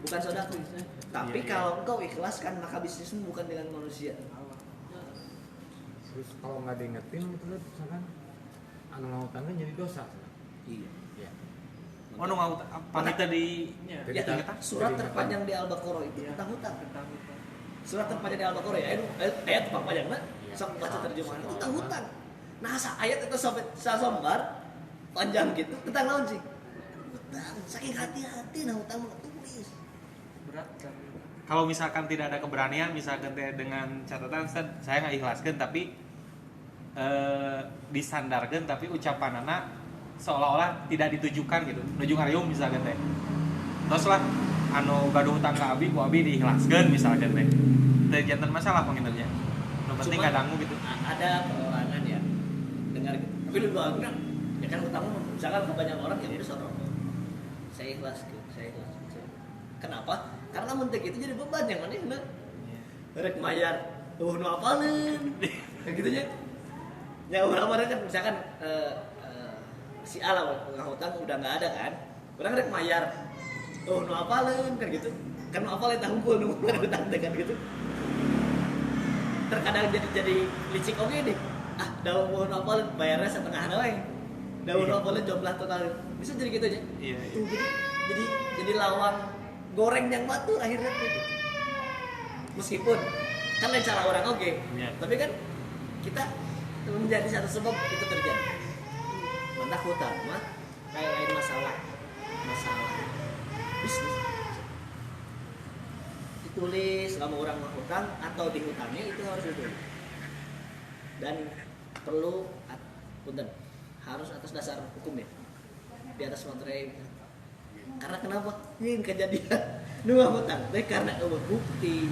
bukan sedekah tapi Iya. kalau engkau ikhlaskan maka bisnismu bukan dengan manusia Terus kalau nggak diingetin gitu kan misalkan anu ngahutangnya jadi dosa. iya Iya. oh nu ngau pamit tadi Iya. Jadi ya, tak- surat jadi terpanjang di Al-Baqarah itu Iya. tentang hutang Tentang hutang. surat terpanjang di Al-Baqarah ya ayat terpanjang mah Iya. sok baca terjemahan itu tentang hutang nah ayat itu sampai sasambar panjang gitu tentang naon sih hutang saking hati-hati nah hutang mah tulis Berat kan. kalau misalkan tidak ada keberanian misalkan teh dengan catatan saya nggak ikhlaskan tapi disandarkan tapi ucapan anak seolah-olah tidak ditujukan gitu nuju ngariung misalkan teh terus lah anu gaduh hutang ke abi ku abi diikhlaskan misalkan teh teh jantan masalah penginternya nu penting Cuma, kadangmu gitu ada perorangan ya dengar gitu tapi lu bilang ya kan utangmu misalkan ke banyak orang ya udah sorong saya ikhlas kenapa karena mentek itu jadi beban yang mana enak rek mayar nu apalin kayak gitu nya ya urang kan misalkan si ala ngahutang udah nggak ada kan orang rek mayar nu apalin kan gitu kan nu apalin tahungkul nu utang kan gitu terkadang jadi licik oke nih daun nu apalin bayarnya setengah doang daun nu apalin jumlah total bisa jadi gitu aja iya tuh gitu jadi lawang goreng yang batur akhirnya gitu. Meskipun kan lain cara orang oke, Iya. tapi kan kita menjadi satu sebab itu terjadi. Mantap hutang mah kayak lain masalah bisnis. Ditulis selama orang mau hutang atau dihutangnya itu harus ditulis. Dan perlu punten harus atas dasar hukum ya. Di atas materai. Karena kenapa? Ini kejadian dua hutang. Tapi karena bukti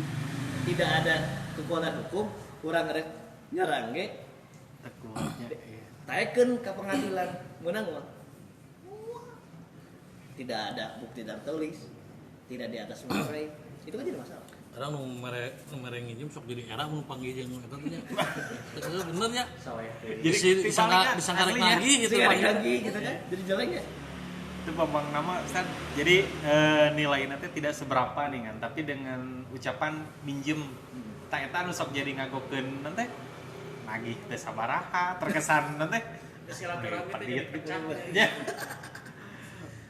tidak ada kekuatan hukum, orang rek nyerang ge Tekutnya. taeken ke pengadilan menang mah. Tidak ada bukti tertulis, tidak di atas materai. Itu kan jadi masalah. Kadang nu mere nginjem sok jadi era mun panggil jeung eta teh nya. Bener ya. Jadi disangka rek lagi gitu Sekali panggil. lagi gitu kan. Jadi jeleknya. Itu Bambang nama Ustaz. Jadi nilainya teh tidak seberapa nih kan, tapi dengan ucapan minjem tak eta anu sok jadi ngagokeun nanti nagih teh sabaraha terkesan nanti Silaturahmi teh jadi pecah. ya.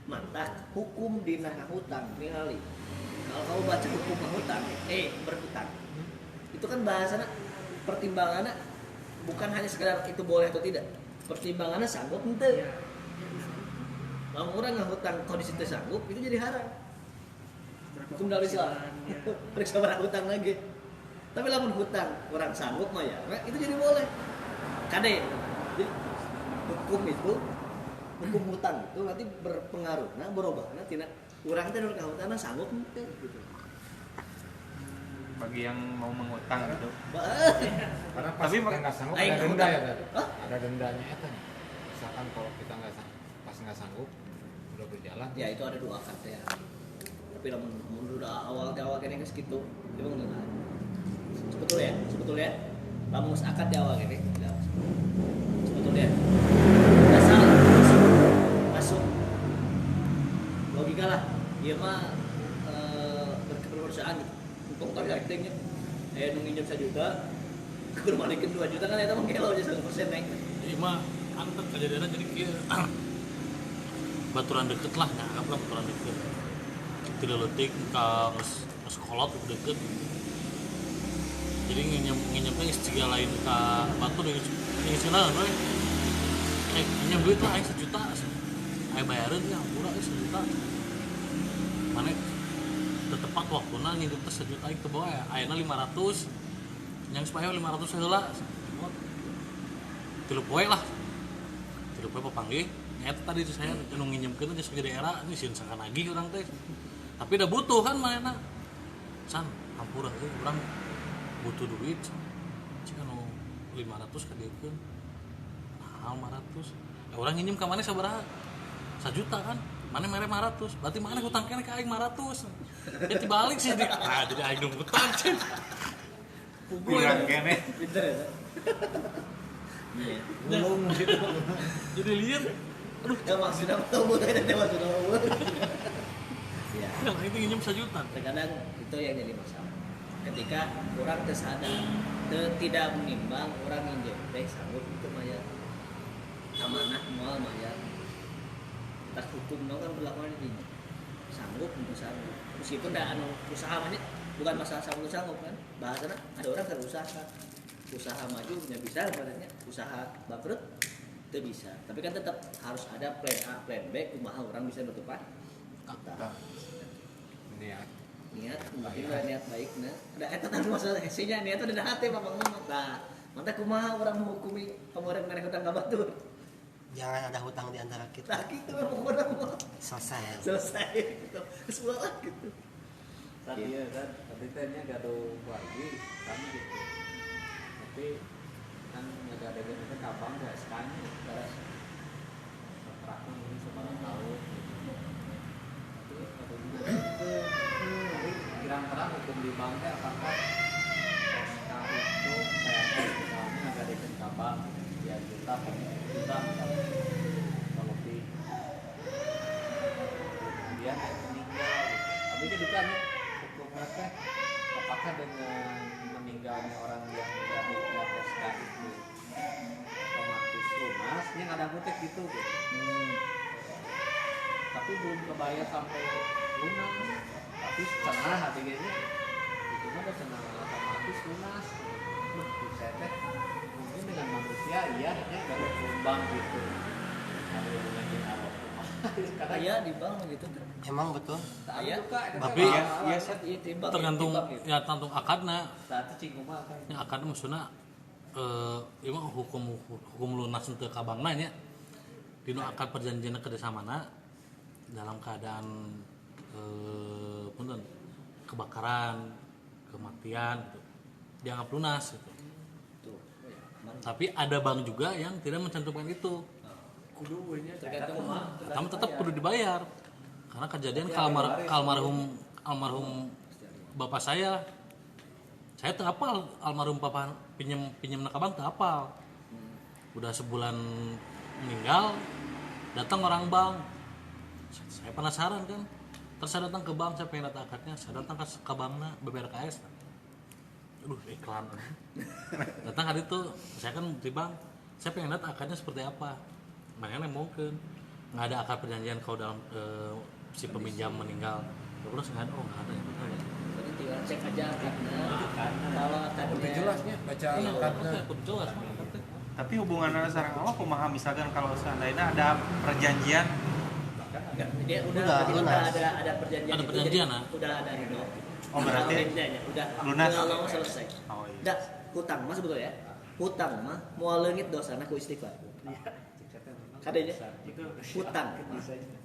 Mantap hukum dina hutang ningali. Kalau kamu baca hukum hutang, berhutang. Itu kan bahasana pertimbangannya bukan hanya sekedar itu boleh atau tidak. Pertimbangannya sanggup ente. Kalau orang ngahutang kondisi teu sanggup itu jadi haram. Hukum dalam Islam. Periksa barang hutang lagi. Tapi lamun hutang orang sanggup mah ya, itu jadi boleh. Kade. Jadi hukum hutang itu nanti berpengaruh, berubah, tina urang teh nu kahutangna sanggup henteu gitu. Bagi yang mau mengutang gitu. Karena pas Tapi kita nggak sanggup Aing ada denda hutang. ya tadi. Hah? Ada dendanya eta. Misalkan kalau kita pas nggak sanggup udah berjalan. Ya itu ada dua akad ya. Tapi lamun udah awal kene geus kitu, itu enggak. Sebetulnya lamun geus akad di awal kene, sebetulnya dasar masuk logika lah. Dia mah berkeperusahaan gitu. Untuk targetnya nu nginjem 1 juta, kudu balikin 2 juta kan eta mah gelo aja 1% naik. Ieu mah kan kejadianna jadi kieu. Baturan deket lah, anggaplah baturan deket. Tidak letik ka sekolot deket. Jadi nginjemnya istiga lain ka batu dengan istilah we. Nginjem duit lah 1 juta. Aya bayareun ya murah 1 juta. Mane tetepat waktuna nginjem teh 1 juta itu bawa ya. Ayeuna 500. Yang supaya 500 heula. Tilu poe lah. Tilu poe papanggih. Eta tadi saya anu nginjemkeun geus gede era ini sieun sakan lagi urang teh. Tapi udah butuh kan manehna. San, hampura euy urang butuh duit. Cik anu 500 ka dieukeun. Nah, 500. Ya urang nginjem ka maneh sabaraha? 1 juta kan. Maneh mere 500. Berarti maneh hutang keneh ka aing 500. Ya dibalik sih. Ah, jadi aing nu hutang cing. Kurang kene. Pinter ya. Iya. Belum gitu. Jadi liar. Aduh, Ya maksudnya tahu itu maksudnya umur. Ya. yang itu nginjem 1 juta. Terkadang itu yang jadi masalah. Ketika orang tersadar, tidak menimbang orang nginjem, sanggup itu maya amanah moal maya. Tas hukum kan berlaku di sini. Sanggup untuk sanggup. Meskipun dah anu usaha banyak, bukan masalah sanggup kan. Bahasanya ada orang berusaha, usaha maju punya bisa, sebenarnya usaha bangkrut itu bisa. Tapi kan tetap harus ada plan A, plan B, kumaha orang bisa nutupan. Niat, mungkin lah niat baik nah. Ada eta tadi masalah hesinya niat udah hati Bapak ngomong. Nah, mantap kumaha orang menghukumi pemorek mereka hutang kabatur. Jangan ada hutang di antara kita. Nah, gitu memang orang mau Selesai. gitu. Kesuara gitu. Tadi ya kan, tadi tehnya gaduh lagi kan gitu. Tapi kan ada itu kabang nggak sekali, terakhir ini sebarang tahun. Tapi ada juga itu, tapi kirang-kirang hukum di banknya apakah SK itu PNS misalnya agak ada kabang, ya juta misalnya, kalau lebih. Kemudian yang meninggal, tapi ini bukan hukumnya teh apakah dengan meninggalnya orang yang dari SK itu otomatis lunas, ini ada butek gitu. Tapi tapi belum kebayar sampai lunas, tapi cenah hati kayaknya itu mah udah cenah otomatis lunas. Saya teh mungkin dengan manusia iya hanya dari bank gitu ada hubungannya apa karena Aya di bank gitu kan. Emang betul. Aya. Tapi Iya set ieu timbang. tergantung gitu. ya tergantung akadna. saat itu cinggung mah kan Ya akadna maksudna ieu mah hukum lunas teu ka bankna nya. Dinu akad perjanjian kerjasamana dalam keadaan punten kebakaran, kematian gitu. Dianggap lunas gitu. Tuh. Tapi ada bank juga yang tidak mencantumkan itu. Tergantung mah. Kamu tetap kudu dibayar. Karena kejadian almarhum bapak saya teu hafal almarhum bapak pinjem ke bank teu hafal. Udah sebulan meninggal, datang orang bank. Saya penasaran kan. Terus saya datang ke bank, saya pengen data akadnya, saya datang ke banknya BBRKS. Aduh, iklan. Datang hari itu, saya kan di bank, saya pengen lihat akadnya seperti apa. Makanya mungkin nggak ada akad perjanjian kalau dalam si peminjam meninggal. Terus nggak ada, nggak ada ya benar ya. Jadi tinggal cek aja akadnya. Kalau akadnya Lebih jelasnya baca Iya, akadnya. akadnya jelas akadnya. Tapi hubungannya sareng Allah kumaha misalkan kalau seandainya ada perjanjian dia Udah, berarti lunas. ada perjanjian Ada itu, perjanjian, jadi ah. udah ada ridho. Oh, berarti udah lunas. tinggal lama selesai. Oh, iya. Udah hutang mah sebetulnya ya. Hutang mah moal leungit dosana ku istighfar. Kadenya hutang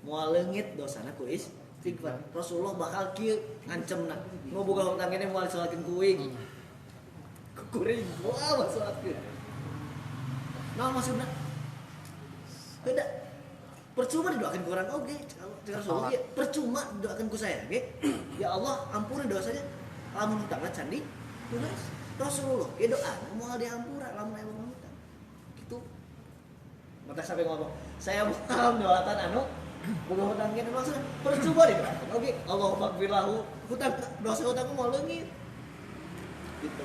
moal leungit dosana ku istighfar. Rasulullah bakal kieu ngancemna. Nu boga hutang kene moal disalatkeun kuing. Kuring wah salatkeun. Nah maksudna beda. Percuma didoakan ke orang oke, Rasulullah percuma didoakan ku saya, oke? Ya Allah, ampuni dosanya. Lamun hutangna candi lunas. Rasulullah ge doa moal diampura lamun aya hutang. Gitu. Mata sampai ngomong, saya mohon doatan anu boga hutang kene maksudna percuma didoakan. Oke, Allahumma gfirlahu hutang dosa hutangku moal leungit. Gitu.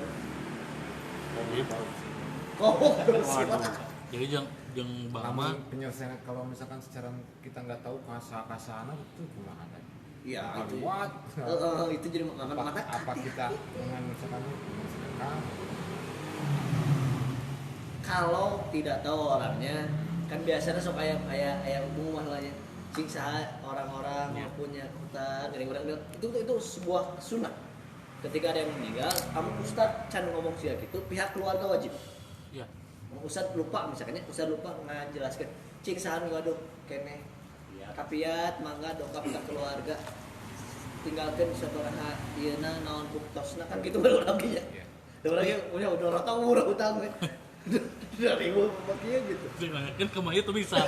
Oh, Jadi jeung bang mah Namun penyelesaian kalau misalkan secara kita nggak tahu kasana itu gimana? ya itu. Buat Itu jadi mata apa kita dengan misalkan sedekah kalau tidak tahu orangnya kan biasanya sok aya umum lah ya sing saha orang-orang yang punya hutang gini orang itu sebuah sunnah ketika ada yang meninggal kamu ustad can ngomong sia gitu pihak keluarga wajib ya ustad lupa misalnya ustad lupa ngajelaskeun cing saha nu ngaduh keneh kapiat mangga dongkap ka keluarga tinggalkeun sabaraha ieuna naon buktosna kan gitu baru lagi ya udah lagi udah rotong murah hutang we dari ibu pakai gitu kan kemana itu bisa.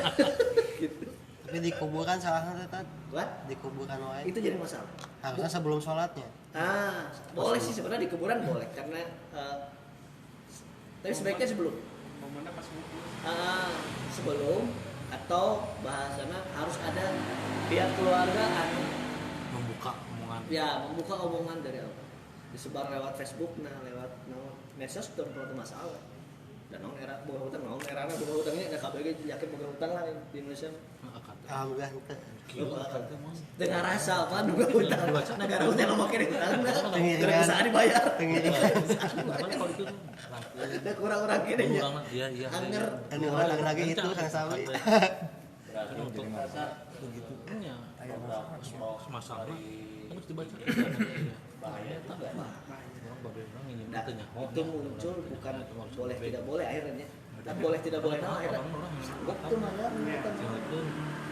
gitu Tapi di kuburan salahnya Tat. what Di kuburan wae. itu jadi masalah Harusnya sebelum sholatnya. boleh sih sebenarnya di kuburan boleh karena tapi sebaiknya sebelum momennya pas buku. sebelum atau bahasanya harus ada pihak keluarga anu Membuka omongan. ya membuka omongan dari apa disebar lewat Facebook lewat medsos itu belum masalah dan naon era boga hutang naon era boga hutangnya nggak kabeh yakin boga hutang lah di Indonesia Akad. Alhamdulillah itu. dengan rasa apa boga hutang negara udah mau pakai hutang Pengiringan. tidak bisa dibayar Pengiringan. Mana kalau itu tuh? ada kurang-kurang kini ya Kurang lah. Iya. anger Anu orang lagi itu sang sawi. Untuk begitu punya masalah harus dibaca. Bahaya tak orang ingin nah, bertanya. itu muncul bukan boleh tidak boleh akhirnya kan boleh tidak boleh nah akhirnya sanggup tuh malah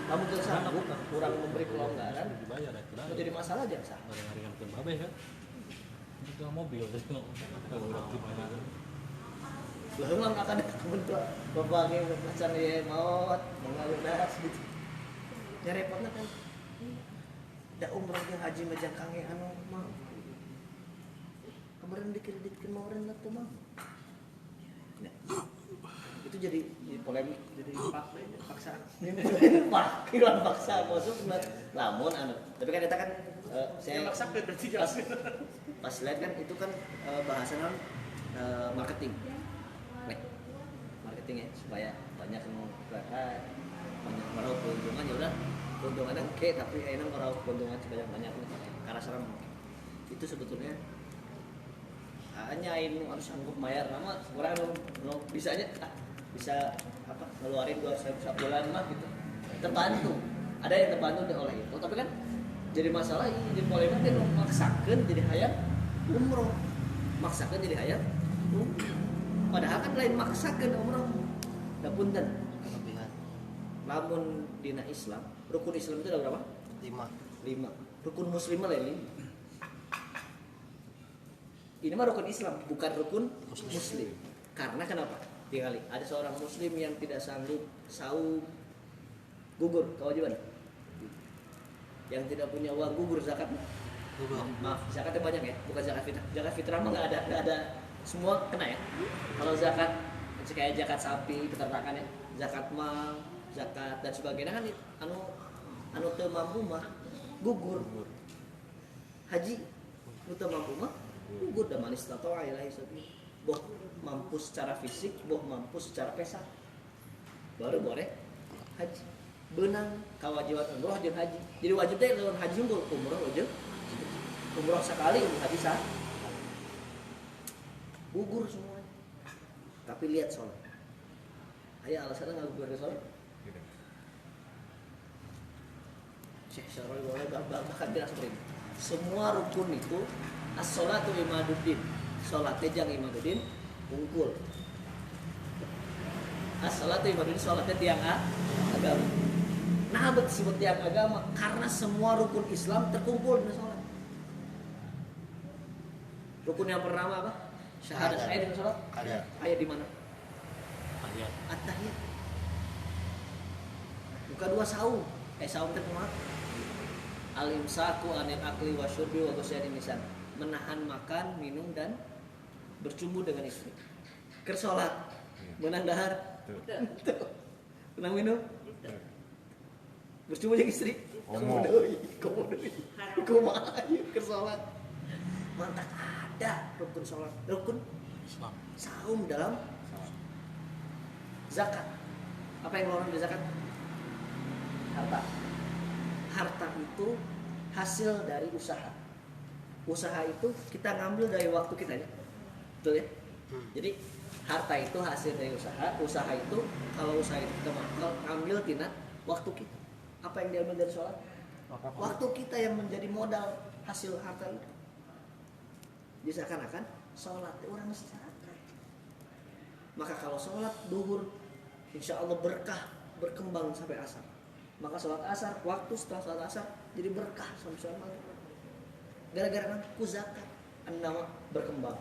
kamu tuh sanggup kurang memberi kelonggaran dibayar ya mau jadi masalah aja sah ringan ke babe kan. Itu mobil jadi no. Gimana? belum lah akan bentuk berbagai macam ya maut mengalunas gitu ya repotnya kan da umroh jeung haji majang kange anu mah kemarin dikreditkeun mah orang tuh mah ya. Itu jadi polemik jadi paksa kiran paksa masuk lamun anu tapi kan eta kan saya Maksa berarti jelas. pas lihat kan itu kan bahasanya marketing marketing ya supaya banyak yang banyak meraup keuntungan ya udah keuntungannya oke, tapi enak orang keuntungan sebanyak-banyaknya karena serem. Itu sebetulnya hanya ini harus sanggup bayar nama orang bisanya bisa apa ngeluarin 200.000 sebulan mah gitu terbantu, ada yang terbantu oleh itu, tapi kan jadi masalah ini jadi polemik dia maksakan jadi hayang umroh, maksakan jadi hayang padahal kan lain maksakan umroh. Da punten Kelebihan lamun dina Islam rukun Islam itu ada berapa? 5 rukun muslim lain 5. Ini mah rukun Islam, bukan rukun Muslim. Karena kenapa? Tinggali, ada seorang Muslim yang tidak sanggup saum gugur kewajiban. Yang tidak punya uang gugur zakat. Maaf, zakatnya banyak ya, bukan zakat fitrah. Zakat fitrah mah nggak ada semua kena ya. Kalau zakat kayak zakat sapi, peternakan ya, zakat mal, zakat dan sebagainya kan anu teu mampu mah gugur. Haji nu teu mampu mah gugur da manis tato ilahi sabi. Boh mampu secara fisik, boh mampu secara pesan. Baru boleh haji. Benang kewajiban umroh jeung haji. Jadi wajib teh lawan haji unggul umroh aja. Umroh sekali, haji sah. Gugur semuanya. Tapi lihat sholat. Aya alasannya nggak gugur sholat? Syekh Syarul boleh bahkan jelas seperti ini. Semua rukun itu as-sholatu imaduddin. Sholatnya jang imaduddin unggul. As-sholatu imaduddin sholatnya tiang agama. Nah disebut tiang agama karena semua rukun Islam terkumpul di sholat. Rukun yang pertama apa? Syahadat. Ayat di sholat? Ayat di mana? Tahiyat. At-tahiyat. Bukan 2 saum. Saum itu apa? Al-imsaku anil akli wa syurbi wa ghasyani nisan. Menahan makan, minum dan bercumbu dengan istri. Keur salat, menang dahar. Menang minum. Bercumbu dengan istri. Komodeui. Kumaha ieu keur salat. Mantap ada rukun salat. Rukun Islam. saum dalam zakat. Apa yang ngeluarin dari zakat? Harta. Harta itu hasil dari usaha. Usaha itu kita ngambil dari waktu kita ya. Betul ya? Jadi harta itu hasil dari usaha. Usaha itu kalau usaha itu kita ngambil tina waktu kita. Apa yang diambil dari sholat? Waktu kita yang menjadi modal hasil harta itu. Jadi seakan-akan sholat orang secara. Maka kalau sholat duhur, insya Allah berkah berkembang sampai asar. Maka sholat asar, waktu setelah sholat asar jadi berkah sampai sholat maghrib. Gara-gara aku zakat, anda berkembang.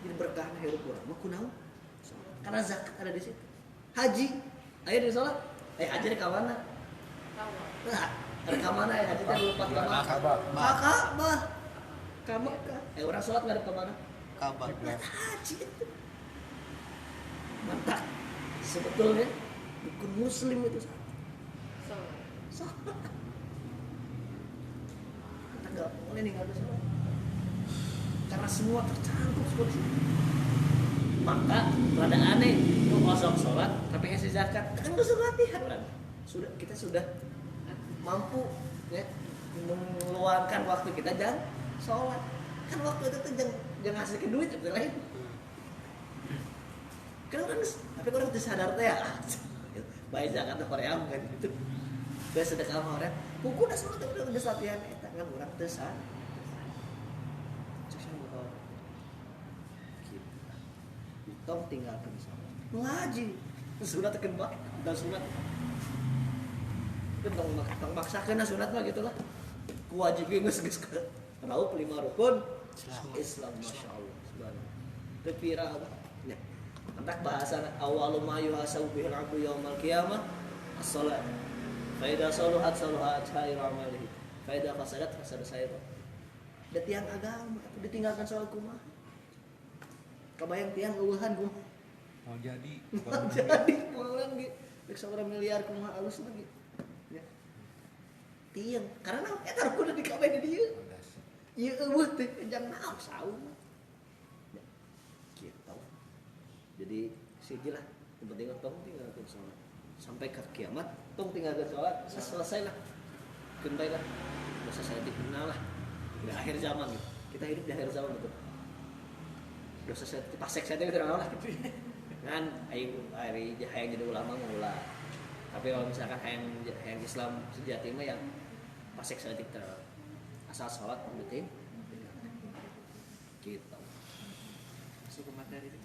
Jadi berkah hidup kurang. Mau kunaon? Karena zakat ada di situ. Haji, ayo di sholat. Haji di kamana? Nah, ada kamana ya haji teh lupa kamana? Ka'bah. Ka'bah. Orang sholat nggak ada kamana? Kabar. Haji. Mantap. Sebetulnya bukan muslim itu sholat. Kita nggak boleh nih nggak ada sholat. Karena semua tercakup seperti itu. Maka rada aneh, lu kosong sholat tapi ngasih zakat, kan udah latihan kan? Kita sudah mampu ya mengeluarkan waktu kita jangan sholat. Kan waktu itu tuh jangan ngasih duit itu lain. Kan orang, tapi orang tuh sadar tuh ya, baik zakat tuh Korea kan gitu. Gak sedekah sama orang, buku udah sholat udah latihan, tangan orang tuh sadar. Tong tinggalkan sholat ngaji sunat tekembak dan sunat itu tong maksakan sunat mah gitulah kewajiban geus raup 5 rukun Islam masya Allah subhanallah kepira apa ya entak bahasa awalu ma yuhasabu bihil abdu yaumal qiyamah as-shalat fa idza saluhat saluhat sairu amalihi fa idza fasadat fasada sairu da tiang agama ditinggalkan sholat kumaha. Kebayang tiang eueuhan ku mau jadi mau lagi rek 1 miliar kumaha alus lagi ya tiang karena eta kudu dikawe di dieu ieu eueuh teh jangan naon saum ya gitu jadi sijilah yang penting tinggalkan salat sampai ke kiamat tong tinggal ke sholat selesai lah kentai lah dosa saya dikenal lah di akhir zaman gitu. Kita hidup di akhir zaman betul dosa saya pasek saya itu kenal lah gitu kan hari hayang jadi ulama mengulah tapi kalau misalkan hayang Islam sejati mah yang pasek saya tidak asal sholat penting gitu Masuk ke materi itu.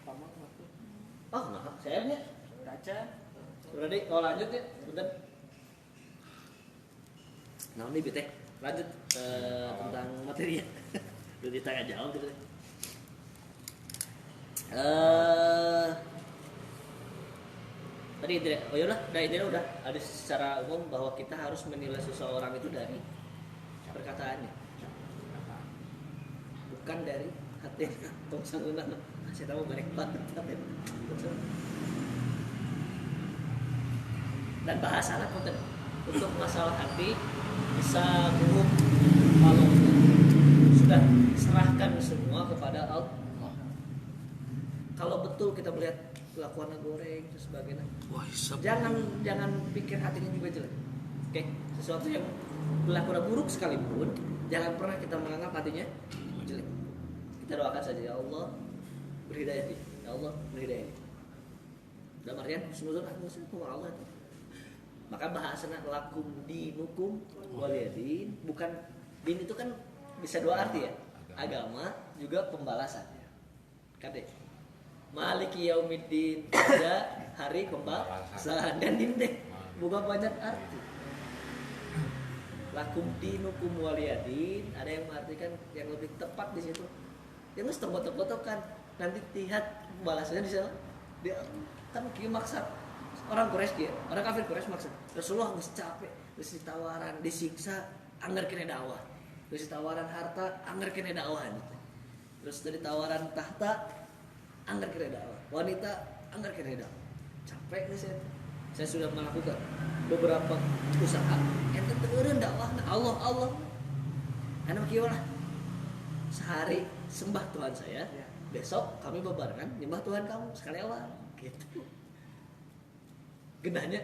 Pamak waktu. oh nah saya nya Baca. berarti kalau lanjut ya bentar nah ini teh lanjut tentang materi ya udah ditanya jawab gitu tadi intinya, oh yaudah, intinya udah ada secara umum bahwa kita harus menilai seseorang itu dari perkataannya, bukan dari hati. Tong sangguna, saya tahu banyak banget hati. Dan bahasalah konten untuk masalah hati bisa buruk kalau sudah serahkan semua kepada Allah. Kalau betul kita melihat kelakuannya goreng dan sebagainya, Wah, jangan pikir hatinya juga jelek. Oke, sesuatu yang berlaku buruk sekalipun jangan pernah kita menganggap hatinya jelek. Kita doakan saja ya Allah beri hidayah dia, ya Allah beri hidayah dia. Dalam artian husnuzon sama Allah itu. Maka bahasanya lakum dinukum waliyadin, bukan din itu kan bisa dua arti ya, agama juga pembalasan. Kade Maliki yaumiddin, ada hari pembalasan dan din teh bukan banyak arti. Lakum dinukum waliyadin, ada yang mengartikan yang lebih tepat di situ. Yang harus terbotok-botokan, nanti lihat pembalasannya di sana. Dia kan kieu maksa orang Quraisy dia, orang kafir Quraisy maksa. Rasulullah geus capek, geus ditawaran, disiksa, anggar kene dakwah. Geus ditawaran harta, anggar kene dakwah. Terus dari tawaran tahta, anggar kene dakwah. Wanita, anggar kene dakwah. Capek nih saya. Saya sudah melakukan beberapa usaha. Ente teureun dakwahna Allah. Anu kieu lah. Sehari sembah Tuhan saya, besok kami bebarengan nyembah Tuhan kamu sekali awal. Gitu. Genahnya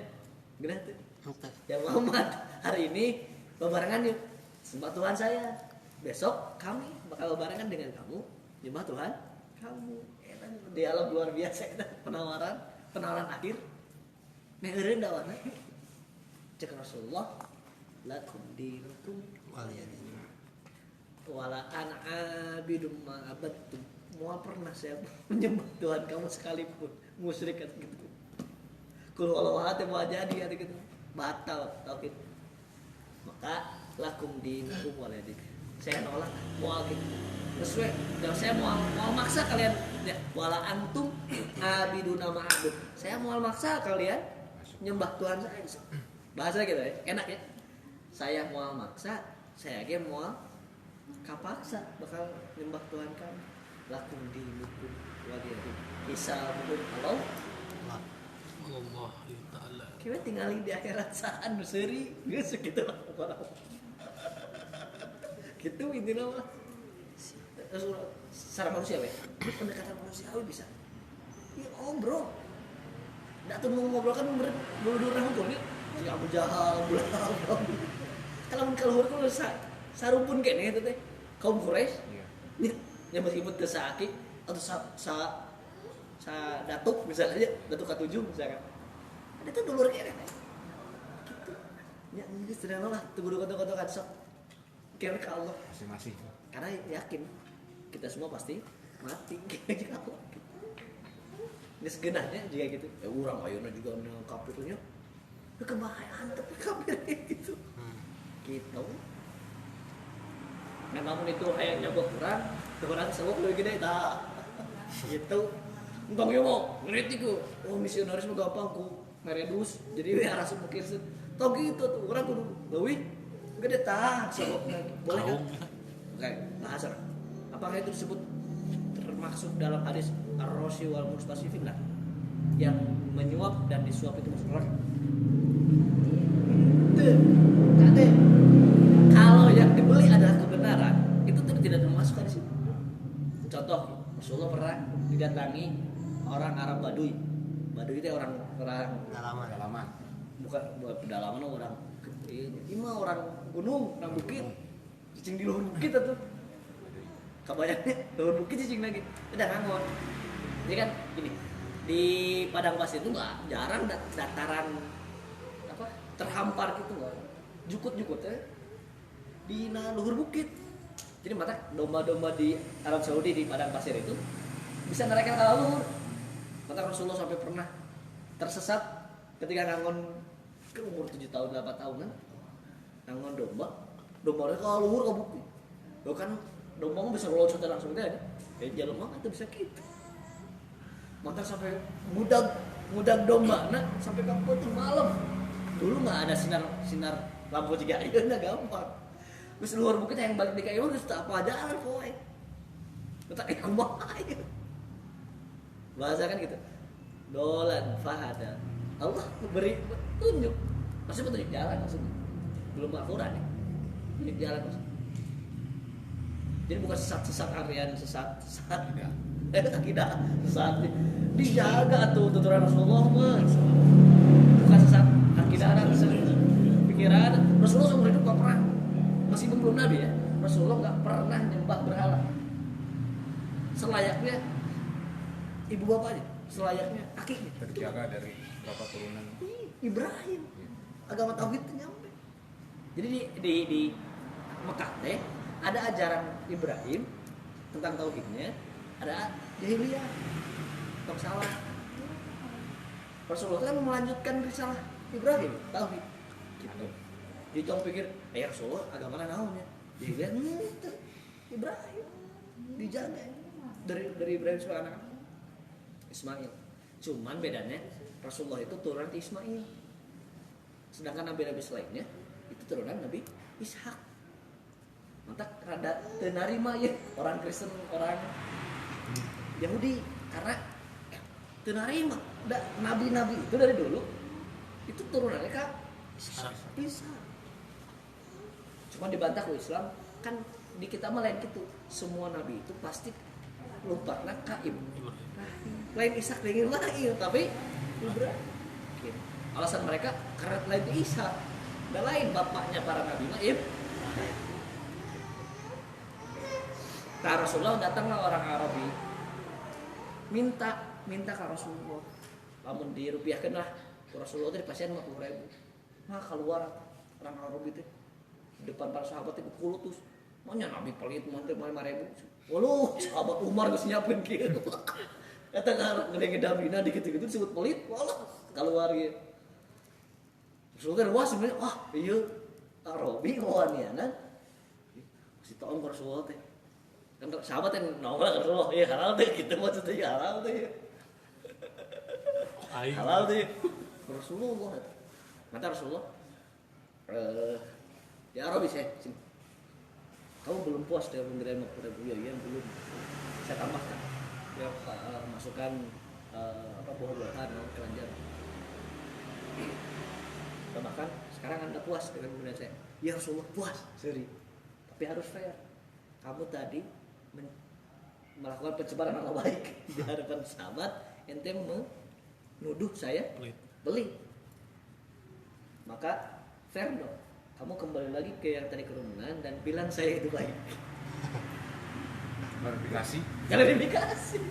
tuh. Ya Muhammad, hari ini bebarengan yuk sembah Tuhan saya. Besok kami bakal bebarengan dengan kamu nyembah Tuhan kamu. Dialog luar biasa itu, penawaran akhir. Neureun dakwahna. Cek Rasulullah, lakum dinukum waliyadin. Wala ana abidum ma abadtum. Mau pernah saya menyembah Tuhan kamu sekalipun musyrik kan gitu. Kalau Allah hati mau jadi gitu batal tauhid. Maka lakum dinukum waliyadin. Saya nolak mau gitu. Terus saya mau maksa kalian ya, wala antum abiduna ma'abud. Saya mau maksa kalian nyembah Tuhan saya. Bahasa gitu ya, enak ya. Saya mau maksa, saya ge mau kapaksa bakal nyembah Tuhan kamu. Lakum dinukum waliyadin. Hisabuhum Allah Ta'ala. Kita tinggalin di akhirat saan nu seuri geus kitu lah. Gitu intinya mah. Secara manusia we. Pendekatan manusiawi bisa. Ya bro. Ndak tuh mau ngobrol kan berdua hukum nih. Si Abu Jahal, kalau keluar ku sarumpun kene itu teh. Kaum Quraisy. Iya. Ya meskipun teu saaki atau sa datuk misalnya datuk ke-7 misalkan. Ada tuh dulur kene. Gitu. Ya geus terang lah teu kudu kotok-kotokan sok. Kira ke Allah masing-masing. Karena yakin kita semua pasti mati kayak Allah. Ini segenahnya juga gitu. Ya urang ayeuna juga kafirnya. Ya kebahayaan tapi kafir gitu. Gitu. Nah, namun itu hayang nyoba kurang sebab lebih gede tah. Gitu. Entong yo mau ngerti ku. Oh, misionaris mah gampang ku meredus. Jadi arah semukir tong gitu tuh urang kudu leuwih gede tah sebabna. Boleh kan? Oke, bahasa. Apakah itu disebut termasuk dalam hadis ar-rashi wal mustasifin lah? Yang menyuap dan disuap itu maksudnya. Tade. Kalau yang dibeli adalah kebenaran, itu tidak termasuk di situ. Contoh, Rasulullah pernah didatangi orang Arab Baduy Baduy itu orang Pengalaman. Pengalaman. bukan pedalaman orang ini mah orang gunung, orang bukit. Cicing di luhur bukit atuh. Kabayangnya luhur bukit cicing lagi. Udah ngangon. Jadi kan gini, di padang pasir itu nggak jarang dataran apa terhampar gitu nggak jukut-jukut ya di luhur bukit. Jadi mata domba-domba di Arab Saudi di padang pasir itu bisa mereka ke luhur. Mata Rasulullah sampai pernah tersesat ketika ngangon ke umur 7 tahun 8 tahunan ngangon domba ke luhur ke bukit. Lo kan domba bisa loncat langsung aja. Jalan mah itu bisa gitu. Mata sampai mudag domba nah sampai kampung malam. Dulu nggak ada sinar lampu juga itu udah gampang. Terus luar bukit yang balik di kayu terus apa jalan poe. Tak kumaha ya. Bahasa kan gitu. Dolan fahada. Allah beri petunjuk. Maksudnya petunjuk jalan maksudnya. Belum Al-Qur'an ya. Petunjuk jalan maksudnya. Jadi bukan sesat harian sesat. Tidak sesat. Dijaga tuh tuturan Rasulullah mah. Bukan sesat akidah pikiran. Rasulullah seumur hidup gak pernah meskipun belum nabi ya. Rasulullah gak pernah nyembah berhala. Selayaknya ibu bapaknya, selayaknya kakeknya. Terjaga dari berapa turunan. Ibrahim. Agama tauhid itu nyampe. Jadi di Mekah teh ada ajaran Ibrahim tentang tauhidnya, ada jahiliyah tentang salah. Rasulullah kan melanjutkan risalah Ibrahim tauhid. Gitu. Jadi jangan pikir, Rasulullah agama naonnya. Jahiliyah Ibrahim dijaga dari Ibrahim sebagai anak Ismail. Cuman bedanya Rasulullah itu turunan Ismail. Sedangkan nabi-nabi selainnya itu turunan Nabi Ishak. Mantap rada tenarima ya orang Kristen, orang Yahudi karena tenarima. Nabi-nabi itu dari dulu itu turunannya kan Ishak. Cuma dibantah ke Islam kan di kita mah lain gitu. Semua nabi itu pasti lumpatna ka Ibrahim. Lain Ishak lain Ismail tapi Ibrahim. Alasan mereka karena lain Ishak. Dan lain bapaknya para nabi mah Ibrahim. Nah Rasulullah datanglah orang Arabi minta ke Rasulullah. Lamun dirupiahkeun lah Rasulullah tadi pasien 50.000. Nah keluar orang Arabi itu depan para sahabat itu kulutus. Maunya nabi pelit mantep 5.000. Waluh sahabat Umar geus nyiapkeun kieu. Eta kan gede-gede dabina dikit-dikit disebut pelit. Waluh keluar ieu. Rasulullah kan wah sebenarnya wah ieu Arabi wanianan. Si taon Rasulullah teh. Kan sahabat yang nongol kan Rasulullah ya halal teh gitu maksudnya halal teh. Halal teh. Rasulullah. Mata Rasulullah ya Arabi saya sini. Kamu belum puas dengan pemberian kepada Buya ya belum. Saya tambahkan. Ya masukkan buah-buahan keranjang. Tambahkan sekarang Anda puas dengan pemberian saya. Ya Rasulullah puas, seri. Tapi harus fair. Kamu tadi melakukan pencemaran nama baik di hadapan sahabat, ente menuduh saya beli. Maka fair dong. Kamu kembali lagi ke yang tadi kerumunan dan bilang saya itu baik. Klarifikasi.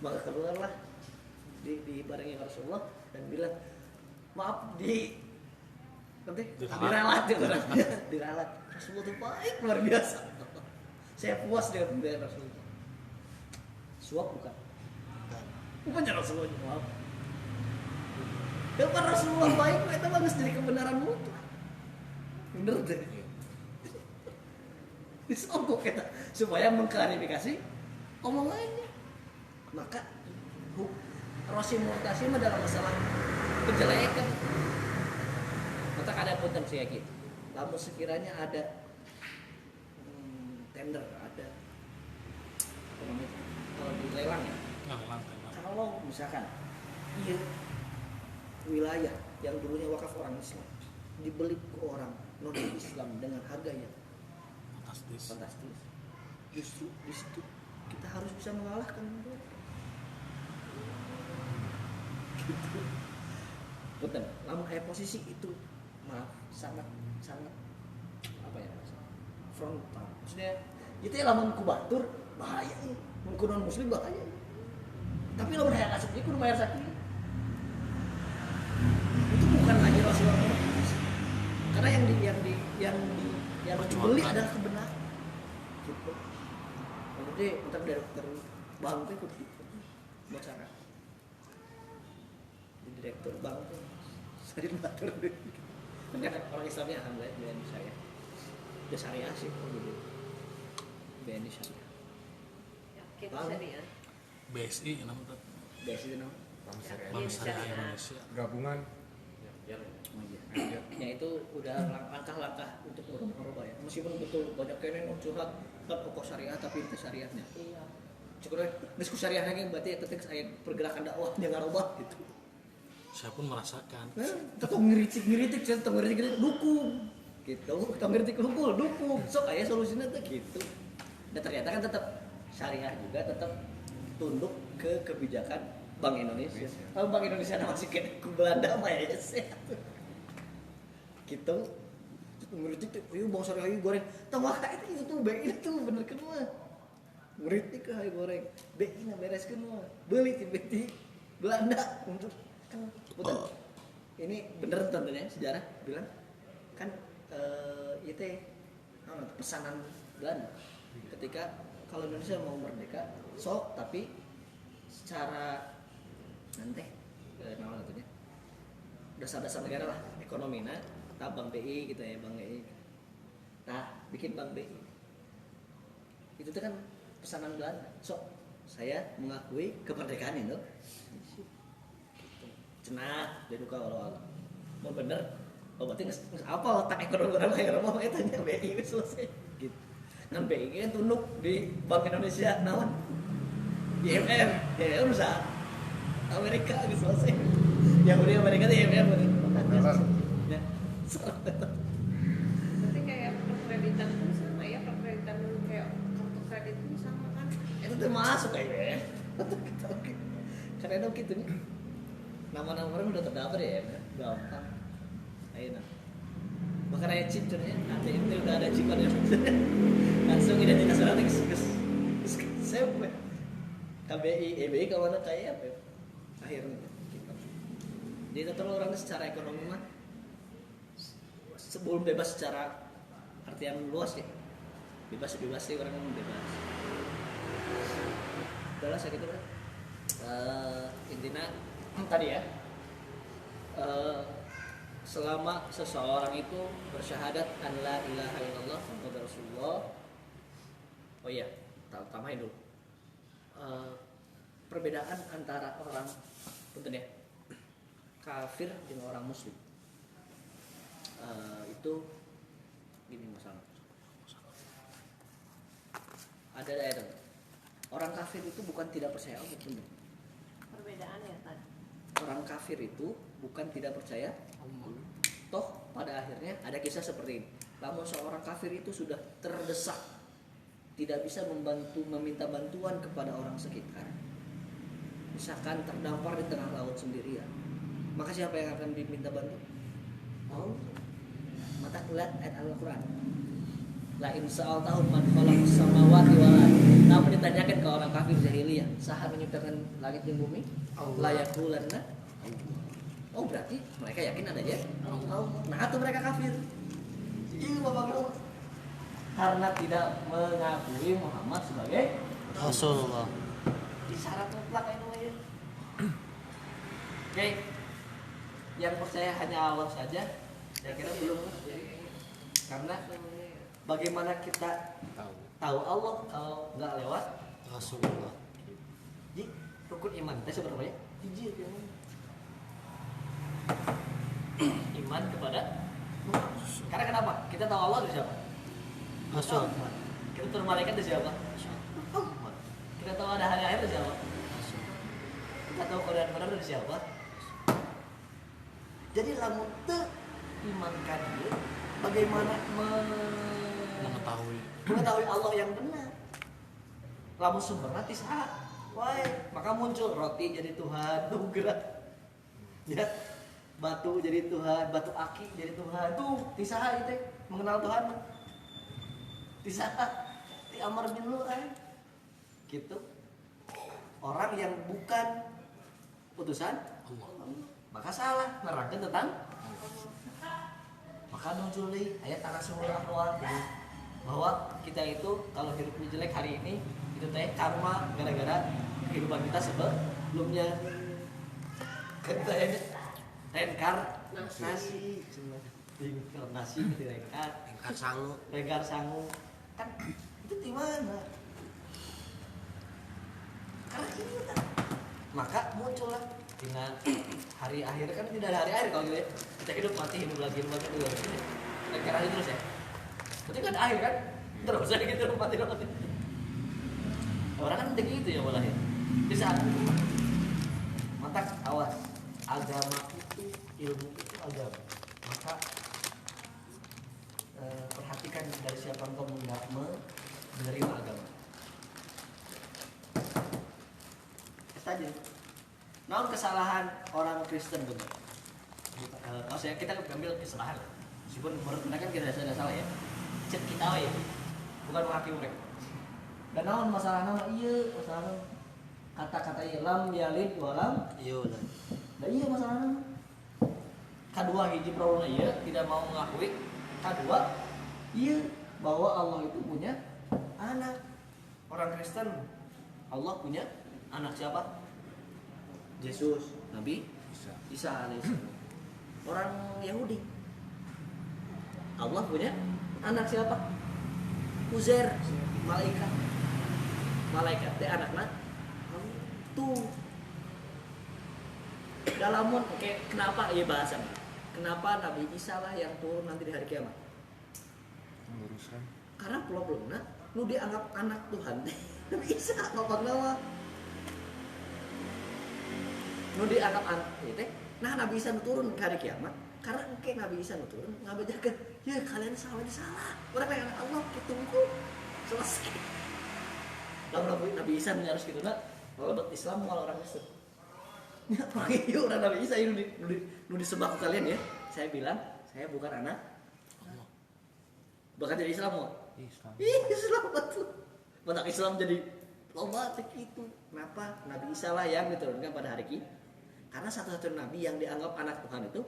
Maka keluarlah di bareng yang Rasulullah dan bilang maaf diralat ya orangnya. Diralat. Rasulullah itu baik luar biasa. Saya puas dengan pemberian Rasulullah. Suap bukan? Bukannya Rasulullah maaf. Kalau Rasulullah baik, itu bagus jadi kebenaran mutlak. Bener deh. Disogok kita supaya mengklarifikasi omongannya. Maka Rosi Murtasi dalam masalah kejelekan. Maka ada potensi kayak gitu. Lalu sekiranya ada tender, ada kalau di lelang ya. Kalau misalkan iya wilayah yang dulunya wakaf orang Islam dibeli ke orang non Islam dengan harga yang fantastis. Justru di situ kita harus bisa mengalahkan mereka. gitu. Punten, lamun aya posisi itu maaf sangat sangat apa ya frontal. Maksudnya itu ya lamun ku batur bahaya ya. Mun ku non muslim bahaya. Tapi lamun hayang asup ieu kudu bayar sakit. Itu bukan lagi Rasulullah Muhammad. Karena yang dibeli adalah kebenaran. Gitu. Jadi untuk direktur bank itu kudu bicara. Di direktur bank itu saya batur. Kan orang Islamnya alhamdulillah BNI saya. Udah syariah sih gitu. BNI syariah. Yakin Bang. syariah. BSI namanya BSI itu namanya. Bank Syariah Bank Iya, Syariah iya. Indonesia. gabungan Oh iya. ya. Ya itu udah langkah-langkah untuk merubah ya. Meskipun betul banyak kene curhat kan pokok syariah tapi itu syariahnya. Iya. Cukup geus ku syariahna ge berarti eta teh aya pergerakan dakwah yang ngarubah gitu. Saya pun merasakan. Nah, tetep ngiritik dukung. Gitu. Tetep ngiritik dukung. Sok aya solusina teh gitu. Dan ternyata kan tetap syariah juga tetap tunduk ke kebijakan Bank Indonesia. Kalau Bank Indonesia masih kayak ke Belanda mah ya sih. Gitu. Ngeritik tuh, "Ieu Bank Syariah ieu goreng." Tah mah itu tuh BI itu bener kan mah. Ngeritik ke hayu goreng. BI na bereskeun mah. Beuli ti Belanda untuk kan betul. Ini bener tentunya sejarah bilang kan ieu teh pesanan Belanda ketika kalau Indonesia mau merdeka sok tapi secara nanti nama satunya dasar-dasar negara lah ekonominya tak Bank BI gitu ya Bank BI nah bikin Bank BI itu tuh kan pesanan Belanda sok saya mengakui kemerdekaan itu cenah deduka walau mau bener oh berarti apa otak ekonomi orang yang mau itu nya BI selesai gitu kan BI kan tunduk di Bank Indonesia naon IMF ya urusan Amerika gitu selesai yang udah Amerika tuh IMF ya Berarti kayak perkreditan pun sama ya, perkreditan kayak kartu kredit pun sama kan? itu tuh masuk kayaknya karena itu gitu nih nama-nama orang udah terdaftar ya gampang ayo nah bahkan ada chip contohnya nanti itu udah ada chip ya langsung identitas orang geus saya KBI EBI ke mana kayak apa ya? Akhirnya gitu. Jadi total orang secara ekonomi mah sebelum bebas secara artian luas ya bebas sih orang bebas udahlah saya gitu kan intinya tadi ya selama seseorang itu bersyahadat an la ilaha illallah Muhammadur Rasulullah oh iya tambahin dulu perbedaan antara orang punten ya kafir dengan orang muslim itu gini masalah ada daerah orang kafir itu bukan tidak percaya Allah betul. Perbedaan ya tadi. Orang kafir itu bukan tidak percaya toh pada akhirnya ada kisah seperti ini namun seorang kafir itu sudah terdesak tidak bisa meminta bantuan kepada orang sekitar misalkan terdampar di tengah laut sendirian maka siapa yang akan diminta bantu? Allah. Mata kulihat ayat Al-Quran la in sa'altahum man khalaqas samawati wal ardh namun ditanyakan ke orang kafir jahiliyah saha menciptakan langit dan bumi la yaqulanna oh berarti mereka yakin adanya Allah nah atau mereka kafir iya bapak karena tidak mengakui Muhammad sebagai Rasulullah. isyarat mutlak itu aja. Oke. Yang percaya hanya Allah saja, saya kira belum. Karena bagaimana kita tahu Allah kalau nggak lewat Rasulullah. di rukun iman. Itu seberapa ya? Hiji itu yang iman kepada Muhammad. Karena kenapa? Kita tahu Allah dari siapa? Rasul. Kita tahu malaikat dari siapa? Muhammad. Kita tahu ada hari akhir dari siapa? Kita tahu Quran dari siapa? Jadi lamun teu iman ka dieu bagaimana mengetahui Allah yang benar. Lamun sumberna ti saha? Wae, maka muncul roti jadi Tuhan, tuh gerak. Ya, batu jadi Tuhan, batu aki jadi Tuhan. Tuh, tisaha itu mengenal Tuhan. Tisaha di Amr bin Lu'ay. Gitu. Orang yang bukan putusan Allah, maka salah nerangkan tentang. Maka muncul nih ayat Rasulullah bahwa kita itu kalau hidupnya jelek hari ini itu teh karma gara-gara kehidupan kita sebelumnya. Kita ini reinkarnasi, reinkarnasi di rengkar sangu kan itu di mana? Karena kita maka muncullah dengan hari akhir kan tidak ada hari akhir kalau gitu ya. Kita hidup mati hidup lagi rengkar aja terus ya. Berarti kan ada akhir kan terus ya gitu mati. Orang kan begitu ya malah ya. Di saat itu maka awas, agama itu, ilmu itu agama. Maka perhatikan dari siapa engkau menerima agama. Saja. Namun kesalahan orang Kristen benar. Maksudnya kita ambil kesalahan. Meskipun menurut mereka kan tidak ada salah ya. Cek kita ya. Bukan menghakimi mereka. Dan namun masalah nama iya, masalah kata-kata lam yalid walam yulad. Nah iya masalahnya. Kedua hiji problem iya tidak mau mengakui. Kedua iya bahwa Allah itu punya anak. Orang Kristen Allah punya anak siapa? Yesus, Nabi Isa alaihissalam. Orang Yahudi Allah punya anak siapa? Uzair, malaikat teh anakna tuh dalamun kenapa ya bahasan kenapa Nabi Isa lah yang turun nanti di hari kiamat karena pulau-pulau lu dianggap anak Tuhan Nabi Isa ngomong nama lu dianggap anak itu nah Nabi Isa turun ke hari kiamat karena kayak Nabi Isa turun ngabajakan ya kalian salah orang yang anak Allah gitu selesai lalu Nabi Isa harus gitu nak kalau Islam kalau orang Kristen ya pakai orang Nabi Isa ini disembah kalian ya saya bilang saya bukan anak Allah bahkan jadi Islam mau Islam betul benak Islam jadi lomba itu kenapa Nabi Isa lah yang diturunkan pada hari ini karena satu-satunya Nabi yang dianggap anak Tuhan itu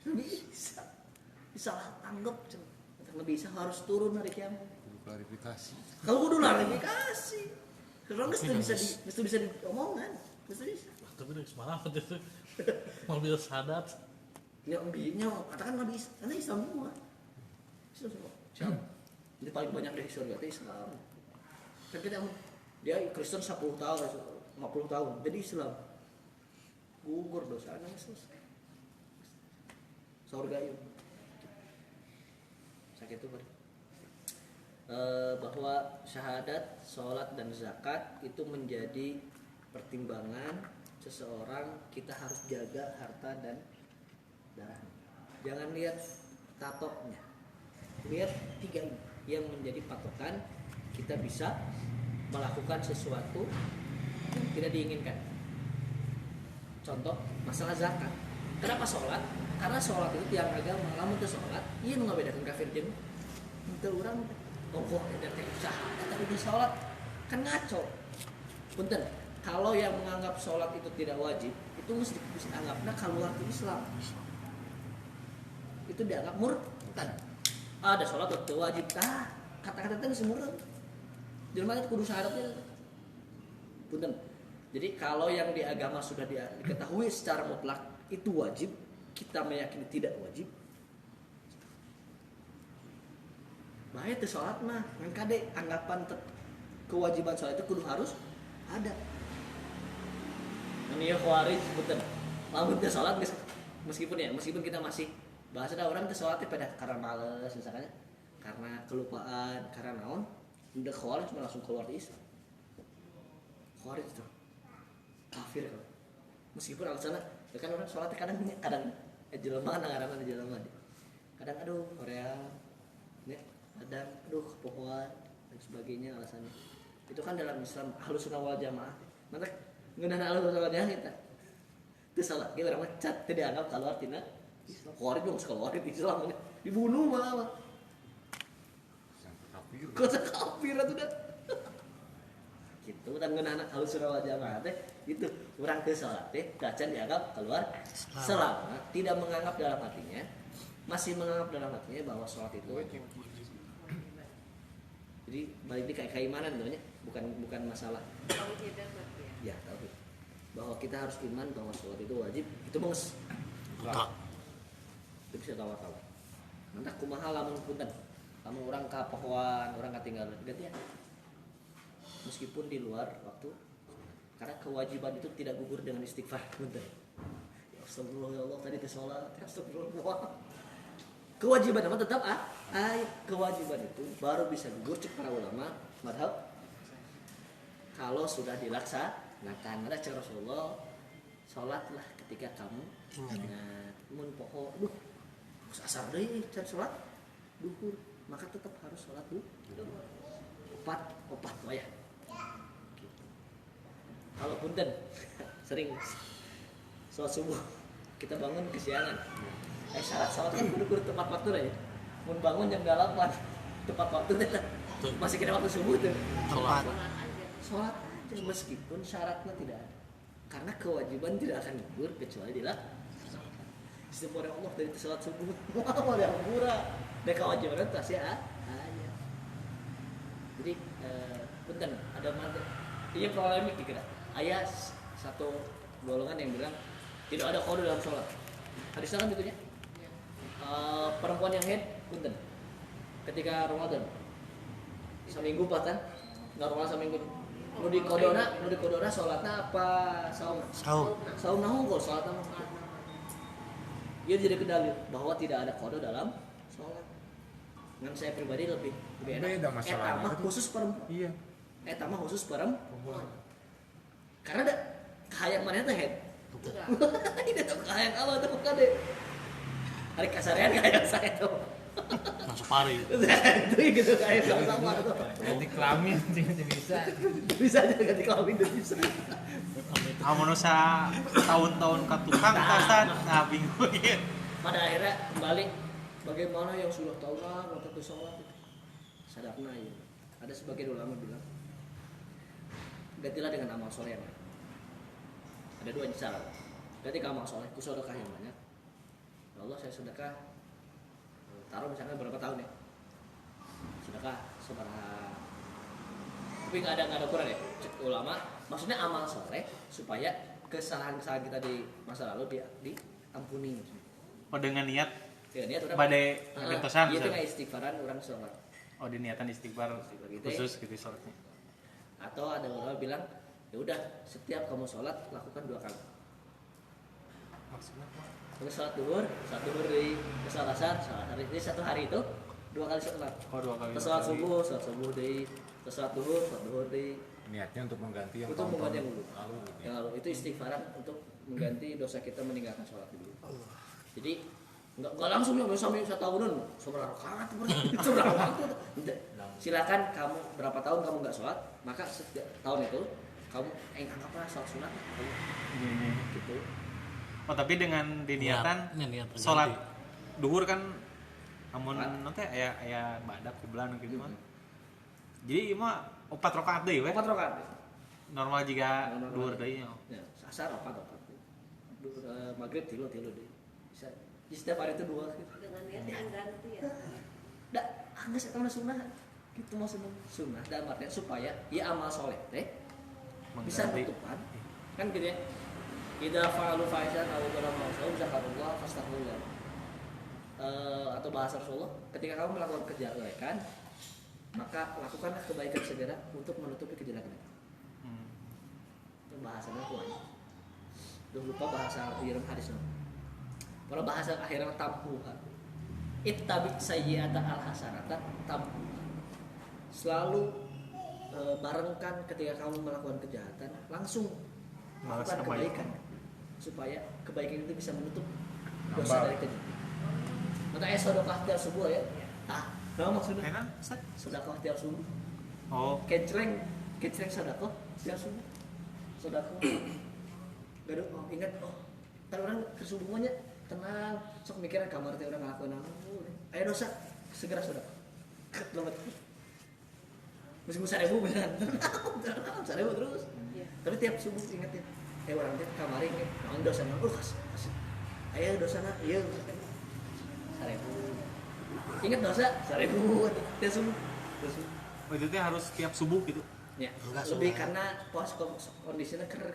Nabi Isa salah anggap Nabi Isa harus turun hari kiamat klarifikasi kalau kudu klarifikasi kalau nggak bisa diomongan bisa tapi dari semalam itu mau bisa sadat ya katakan Nabi Isa karena Islam semua siapa jadi paling banyak dari surga itu Islam kan kita dia Kristen 10 tahun 50 tahun jadi Islam gugur dosanya selesai surga yuk sakit itu bahwa syahadat, sholat dan zakat itu menjadi pertimbangan seseorang kita harus jaga harta dan darahnya. Jangan lihat tatoknya, lihat 3 ini yang menjadi patokan kita bisa melakukan sesuatu yang tidak diinginkan. Contoh masalah zakat. Kenapa sholat? Karena sholat itu tiang agama. Lamun teu sholat, ieu nu ngabedakeun kafir jeung teu urang. Pokok ada usaha, tapi di sholat kan ngaco. Punten, kalau yang menganggap sholat itu tidak wajib, itu mesti dianggap keluar dari Islam. Itu dianggap murtad. Ada sholat itu wajib, kata-kata itu semua. Jelema itu kudu syaratnya. Punten. Jadi kalau yang di agama sudah diketahui secara mutlak itu wajib, kita meyakini tidak wajib. Bahaya tuh sholat mah, kan kade anggapan kewajiban sholat itu kudu harus ada. Ini ya khawarij betul. Lamun teu sholat meskipun kita masih bahasa ada orang teu sholat pada karena malas misalnya, karena kelupaan, karena naon, udah khawarij langsung keluar dari Islam. Khawarij itu kafir kalau. Meskipun alasannya ya kan orang sholat kadang jelema ngaranna jelema. Kadang aduh Korea ya ada kepohoan dan sebagainya alasannya itu kan dalam Islam Ahlus Sunnah wal Jamaah maka ngeunah Ahlus Sunnah wal Jamaah kita Itu salah, kita orang cat tidak dianggap keluar tina Islam. Khawarij dong keluar Islam, dibunuh malah. Sampai kafir. Kota kafir itu dah. Gitu, dan ngeunana halus surah jamaah teh gitu. Urang teu salat teh dacan dianggap keluar selama tidak menganggap dalam hatinya, masih menganggap dalam hatinya bahwa sholat itu wajib. Jadi balik di kayak keimanan namanya, bukan masalah. Tauhidan mati ya. Ya, tauhid. Bahwa kita harus iman bahwa sholat itu wajib, itu menges. Buka. Itu bisa tawa-tawa. Nanti kumaha lamun punten. Lamun orang kapohoan, orang ketinggalan ganti ya. Meskipun di luar waktu, karena kewajiban itu tidak gugur dengan istighfar. Punten. Ya astagfirullah ya Allah, tadi teh sholat, ya astagfirullah. Kewajiban apa tetap kewajiban itu baru bisa gugur cek para ulama madhab kalau sudah dilaksanakan. Ada cek Rasulullah, sholatlah ketika kamu ingat. Mun poho, asar deh cari sholat duhur, maka tetap harus sholat duhur. Opat wayah. Gitu. Kalau punten sering sholat subuh kita bangun kesiangan. Syarat sholat kan kudu tepat waktu lah ya. Mun bangun jam 8 tepat waktu teh. Masih kira waktu subuh tuh. Sholat. Sholat aja meskipun syaratnya tidak ada. Karena kewajiban tidak akan gugur kecuali dilaksanakan. Istighfar Allah dari sholat subuh. Wah, ada murah. Dan kewajiban itu pasti ada. Jadi punten ada mana? Ini polemik dikira. Ayah satu golongan yang bilang tidak ada qada dalam sholat. Hadisnya kan gitunya. Perempuan yang haid punten ketika Ramadan seminggu patan nggak Ramadan seminggu nu di kodona sholatnya apa saum nahungkul sholatnya dia jadi kedalil bahwa tidak ada kodo dalam sholat. Dengan saya pribadi lebih enak Beda masalahnya etama itu. khusus perempuan Iya. etama khusus perempuan karena ada kahayang mana teh haid ini tuh kahayang Allah tuh bukan deh hari kasarean kayak saya tuh Masuk pari. itu gitu kayak sama tuh Ganti kelamin tidak bisa. aja ganti kelamin tuh bisa Amun sa tahun-tahun ka tukang tasan nah bingung ieu. pada akhirnya kembali bagaimana yang sudah tahu lah waktu itu sholat itu sadarna ya ada sebagian ulama bilang gantilah dengan amal soleh yang lain. Ada dua cara ganti ke amal soleh ku sedekah yang banyak. Ya Allah saya sedekah taruh misalnya berapa tahun ya sedekah seberapa tapi nggak ada ukuran ya cek ulama maksudnya amal soleh supaya kesalahan-kesalahan kita di masa lalu diampuni Oh dengan niat ya niat udah bade gentosan. iya itu nggak istighfaran orang sholat Oh di niatan istighfar gitu ya. khusus gitu sholatnya. atau ada ulama bilang ya udah setiap kamu sholat lakukan 2 kali. Maksudnya Terus sholat duhur di sholat asar, sholat hari. Jadi satu hari itu 2 kali sholat. oh 2 kali. Terus sholat subuh di, terus sholat duhur di. Niatnya untuk mengganti yang Untuk mengganti yang tahun-tahun dulu. lalu gitu ya. Yang lalu itu istighfaran untuk mengganti dosa kita meninggalkan sholat dulu. Jadi nggak langsung ya sampai 1 tahunan, seberapa rakaat, seberapa waktu. Silakan kamu berapa tahun kamu nggak sholat, maka setiap tahun itu kamu anggaplah sholat sunat. Gitu. Oh tapi dengan diniatan Niat sholat ganti. duhur kan amun Sholat. nanti aya badak kiblan gitu mah. Jadi mah 4 rakaat deui we. 4 rakaat. Normal jika Normal. duhur deui. Ya, asar 4 rakaat. Maghrib tilu deh. Bisa. Jadi setiap hari itu 2 gitu. Dengan niat yang ganti ya. Dah, geus eta mah sunnah. Gitu maksudnya sunnah dalam artian supaya ya amal soleh teh bisa Mengganti. nutupan. Kan gitu ya. Idza fa'alu fahisatan aw dzalamu anfusahum zakarullah fastaghfirullah. Atau bahasa Rasulullah, ketika kamu melakukan kejelekan, maka lakukanlah kebaikan segera untuk menutupi kejelekan itu. Itu bahasanya kuat. Duh lupa bahasa akhirnya hadisnya. Kalau bahasa akhirnya tampuha. Ittabi sayyi'ata al-hasanata tampuha. Selalu barengkan ketika kamu melakukan kejahatan, langsung Balas lakukan kebaikan. kebaikan supaya kebaikan itu bisa menutup dosa dari kejahatan. Maka sedekah tiap subuh ya. Nah maksudnya Enak, Ustaz? sedekah tiap subuh. Oh, Kecreng sedekah tiap subuh. Sedekah. Gak ada, ingat kan orang kesubuhannya tenang sok mikiran kamar teh orang ngelakuin ayo dosa segera sudah lompat meskipun 1000 beneran tenang 1000 terus Iya. tapi tiap subuh ingetin orang teh kamar inget naon dosa naon kasih ayo dosa na iya 1000 inget dosa 1000 tiap subuh Oh, itu teh harus tiap subuh gitu. ya Enggak, lebih sudah. karena pas kondisinya ker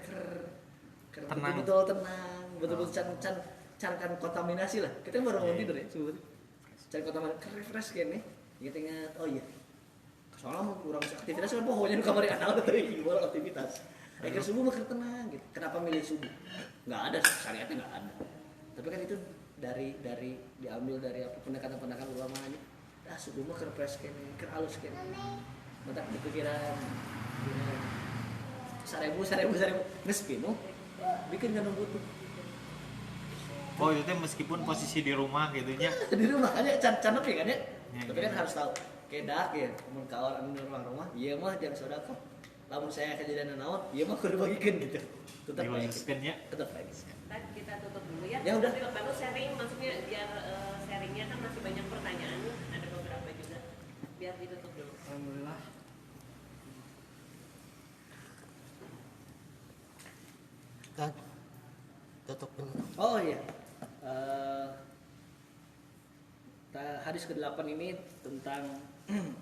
Tenang. betul tenang betul-betul can kan kontaminasi lah kita baru mau tidur ya subuh can kontaminasi ker refresh kayaknya kita ingat oh iya soalnya mau kurang aktivitas kan pokoknya di kamar anak atau ibu aktivitas akhir subuh mah tenang gitu kenapa milih subuh nggak ada syariatnya nggak ada tapi kan itu dari diambil dari apa pendekatan ulamanya subuh mah refresh kayaknya ker halus kayaknya mata kepikiran 1000 nges pinu bikin kan butuh Oh, itu teh meskipun posisi di rumah gitu nya. di rumah kan ya canep ya kan ya Ya, tapi kan gitu. harus tahu kedak ya mun ka orang di rumah iya mah jang sedekah lamun saya kejadian naon iya mah kudu bagikeun gitu tetap Dibagikan ya. tetap lagi Ntar kita tutup dulu ya. Ya udah. Tapi baru sharing, maksudnya biar sharingnya kan masih banyak pertanyaan nih, ada beberapa juga. Biar ditutup dulu. Alhamdulillah. Kan tutup dulu. oh iya hadis ke-8 ini tentang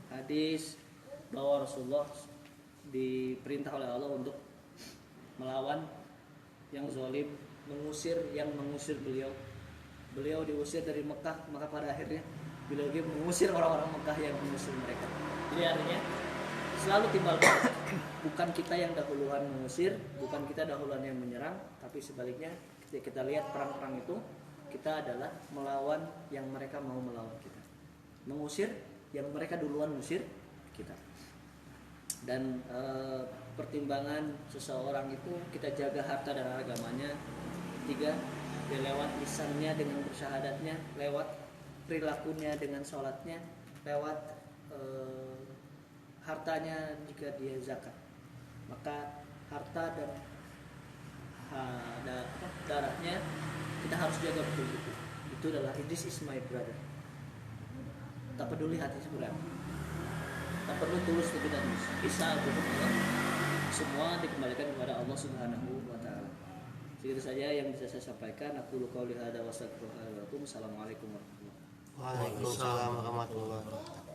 hadis bahwa Rasulullah diperintah oleh Allah untuk melawan yang zalim, mengusir yang mengusir beliau. Beliau diusir dari Mekah, maka pada akhirnya beliau juga mengusir orang-orang Mekah yang mengusir mereka. Jadi artinya selalu timbal balik. Bukan kita yang dahuluan mengusir, bukan kita dahuluan yang menyerang, tapi sebaliknya ketika kita lihat perang-perang itu, kita adalah melawan yang mereka mau melawan kita. Mengusir yang mereka duluan mengusir kita. Dan pertimbangan seseorang itu kita jaga harta dan agamanya. 3, dia lewat lisannya dengan bersyahadatnya, lewat perilakunya dengan sholatnya, lewat hartanya jika dia zakat. Maka harta dan darahnya kita harus jaga betul-betul. Itu adalah this is my brother. Tak peduli hati seberapa, tak perlu tulus atau tidak tulus, bisa untuk Allah. Semua dikembalikan kepada Allah Subhanahu wa taala. Segitu saja yang bisa saya sampaikan. Aku qouli hadza wa astaghfirullaha wa lakum. Assalamualaikum warahmatullahi wabarakatuh. Waalaikumsalam warahmatullahi wabarakatuh.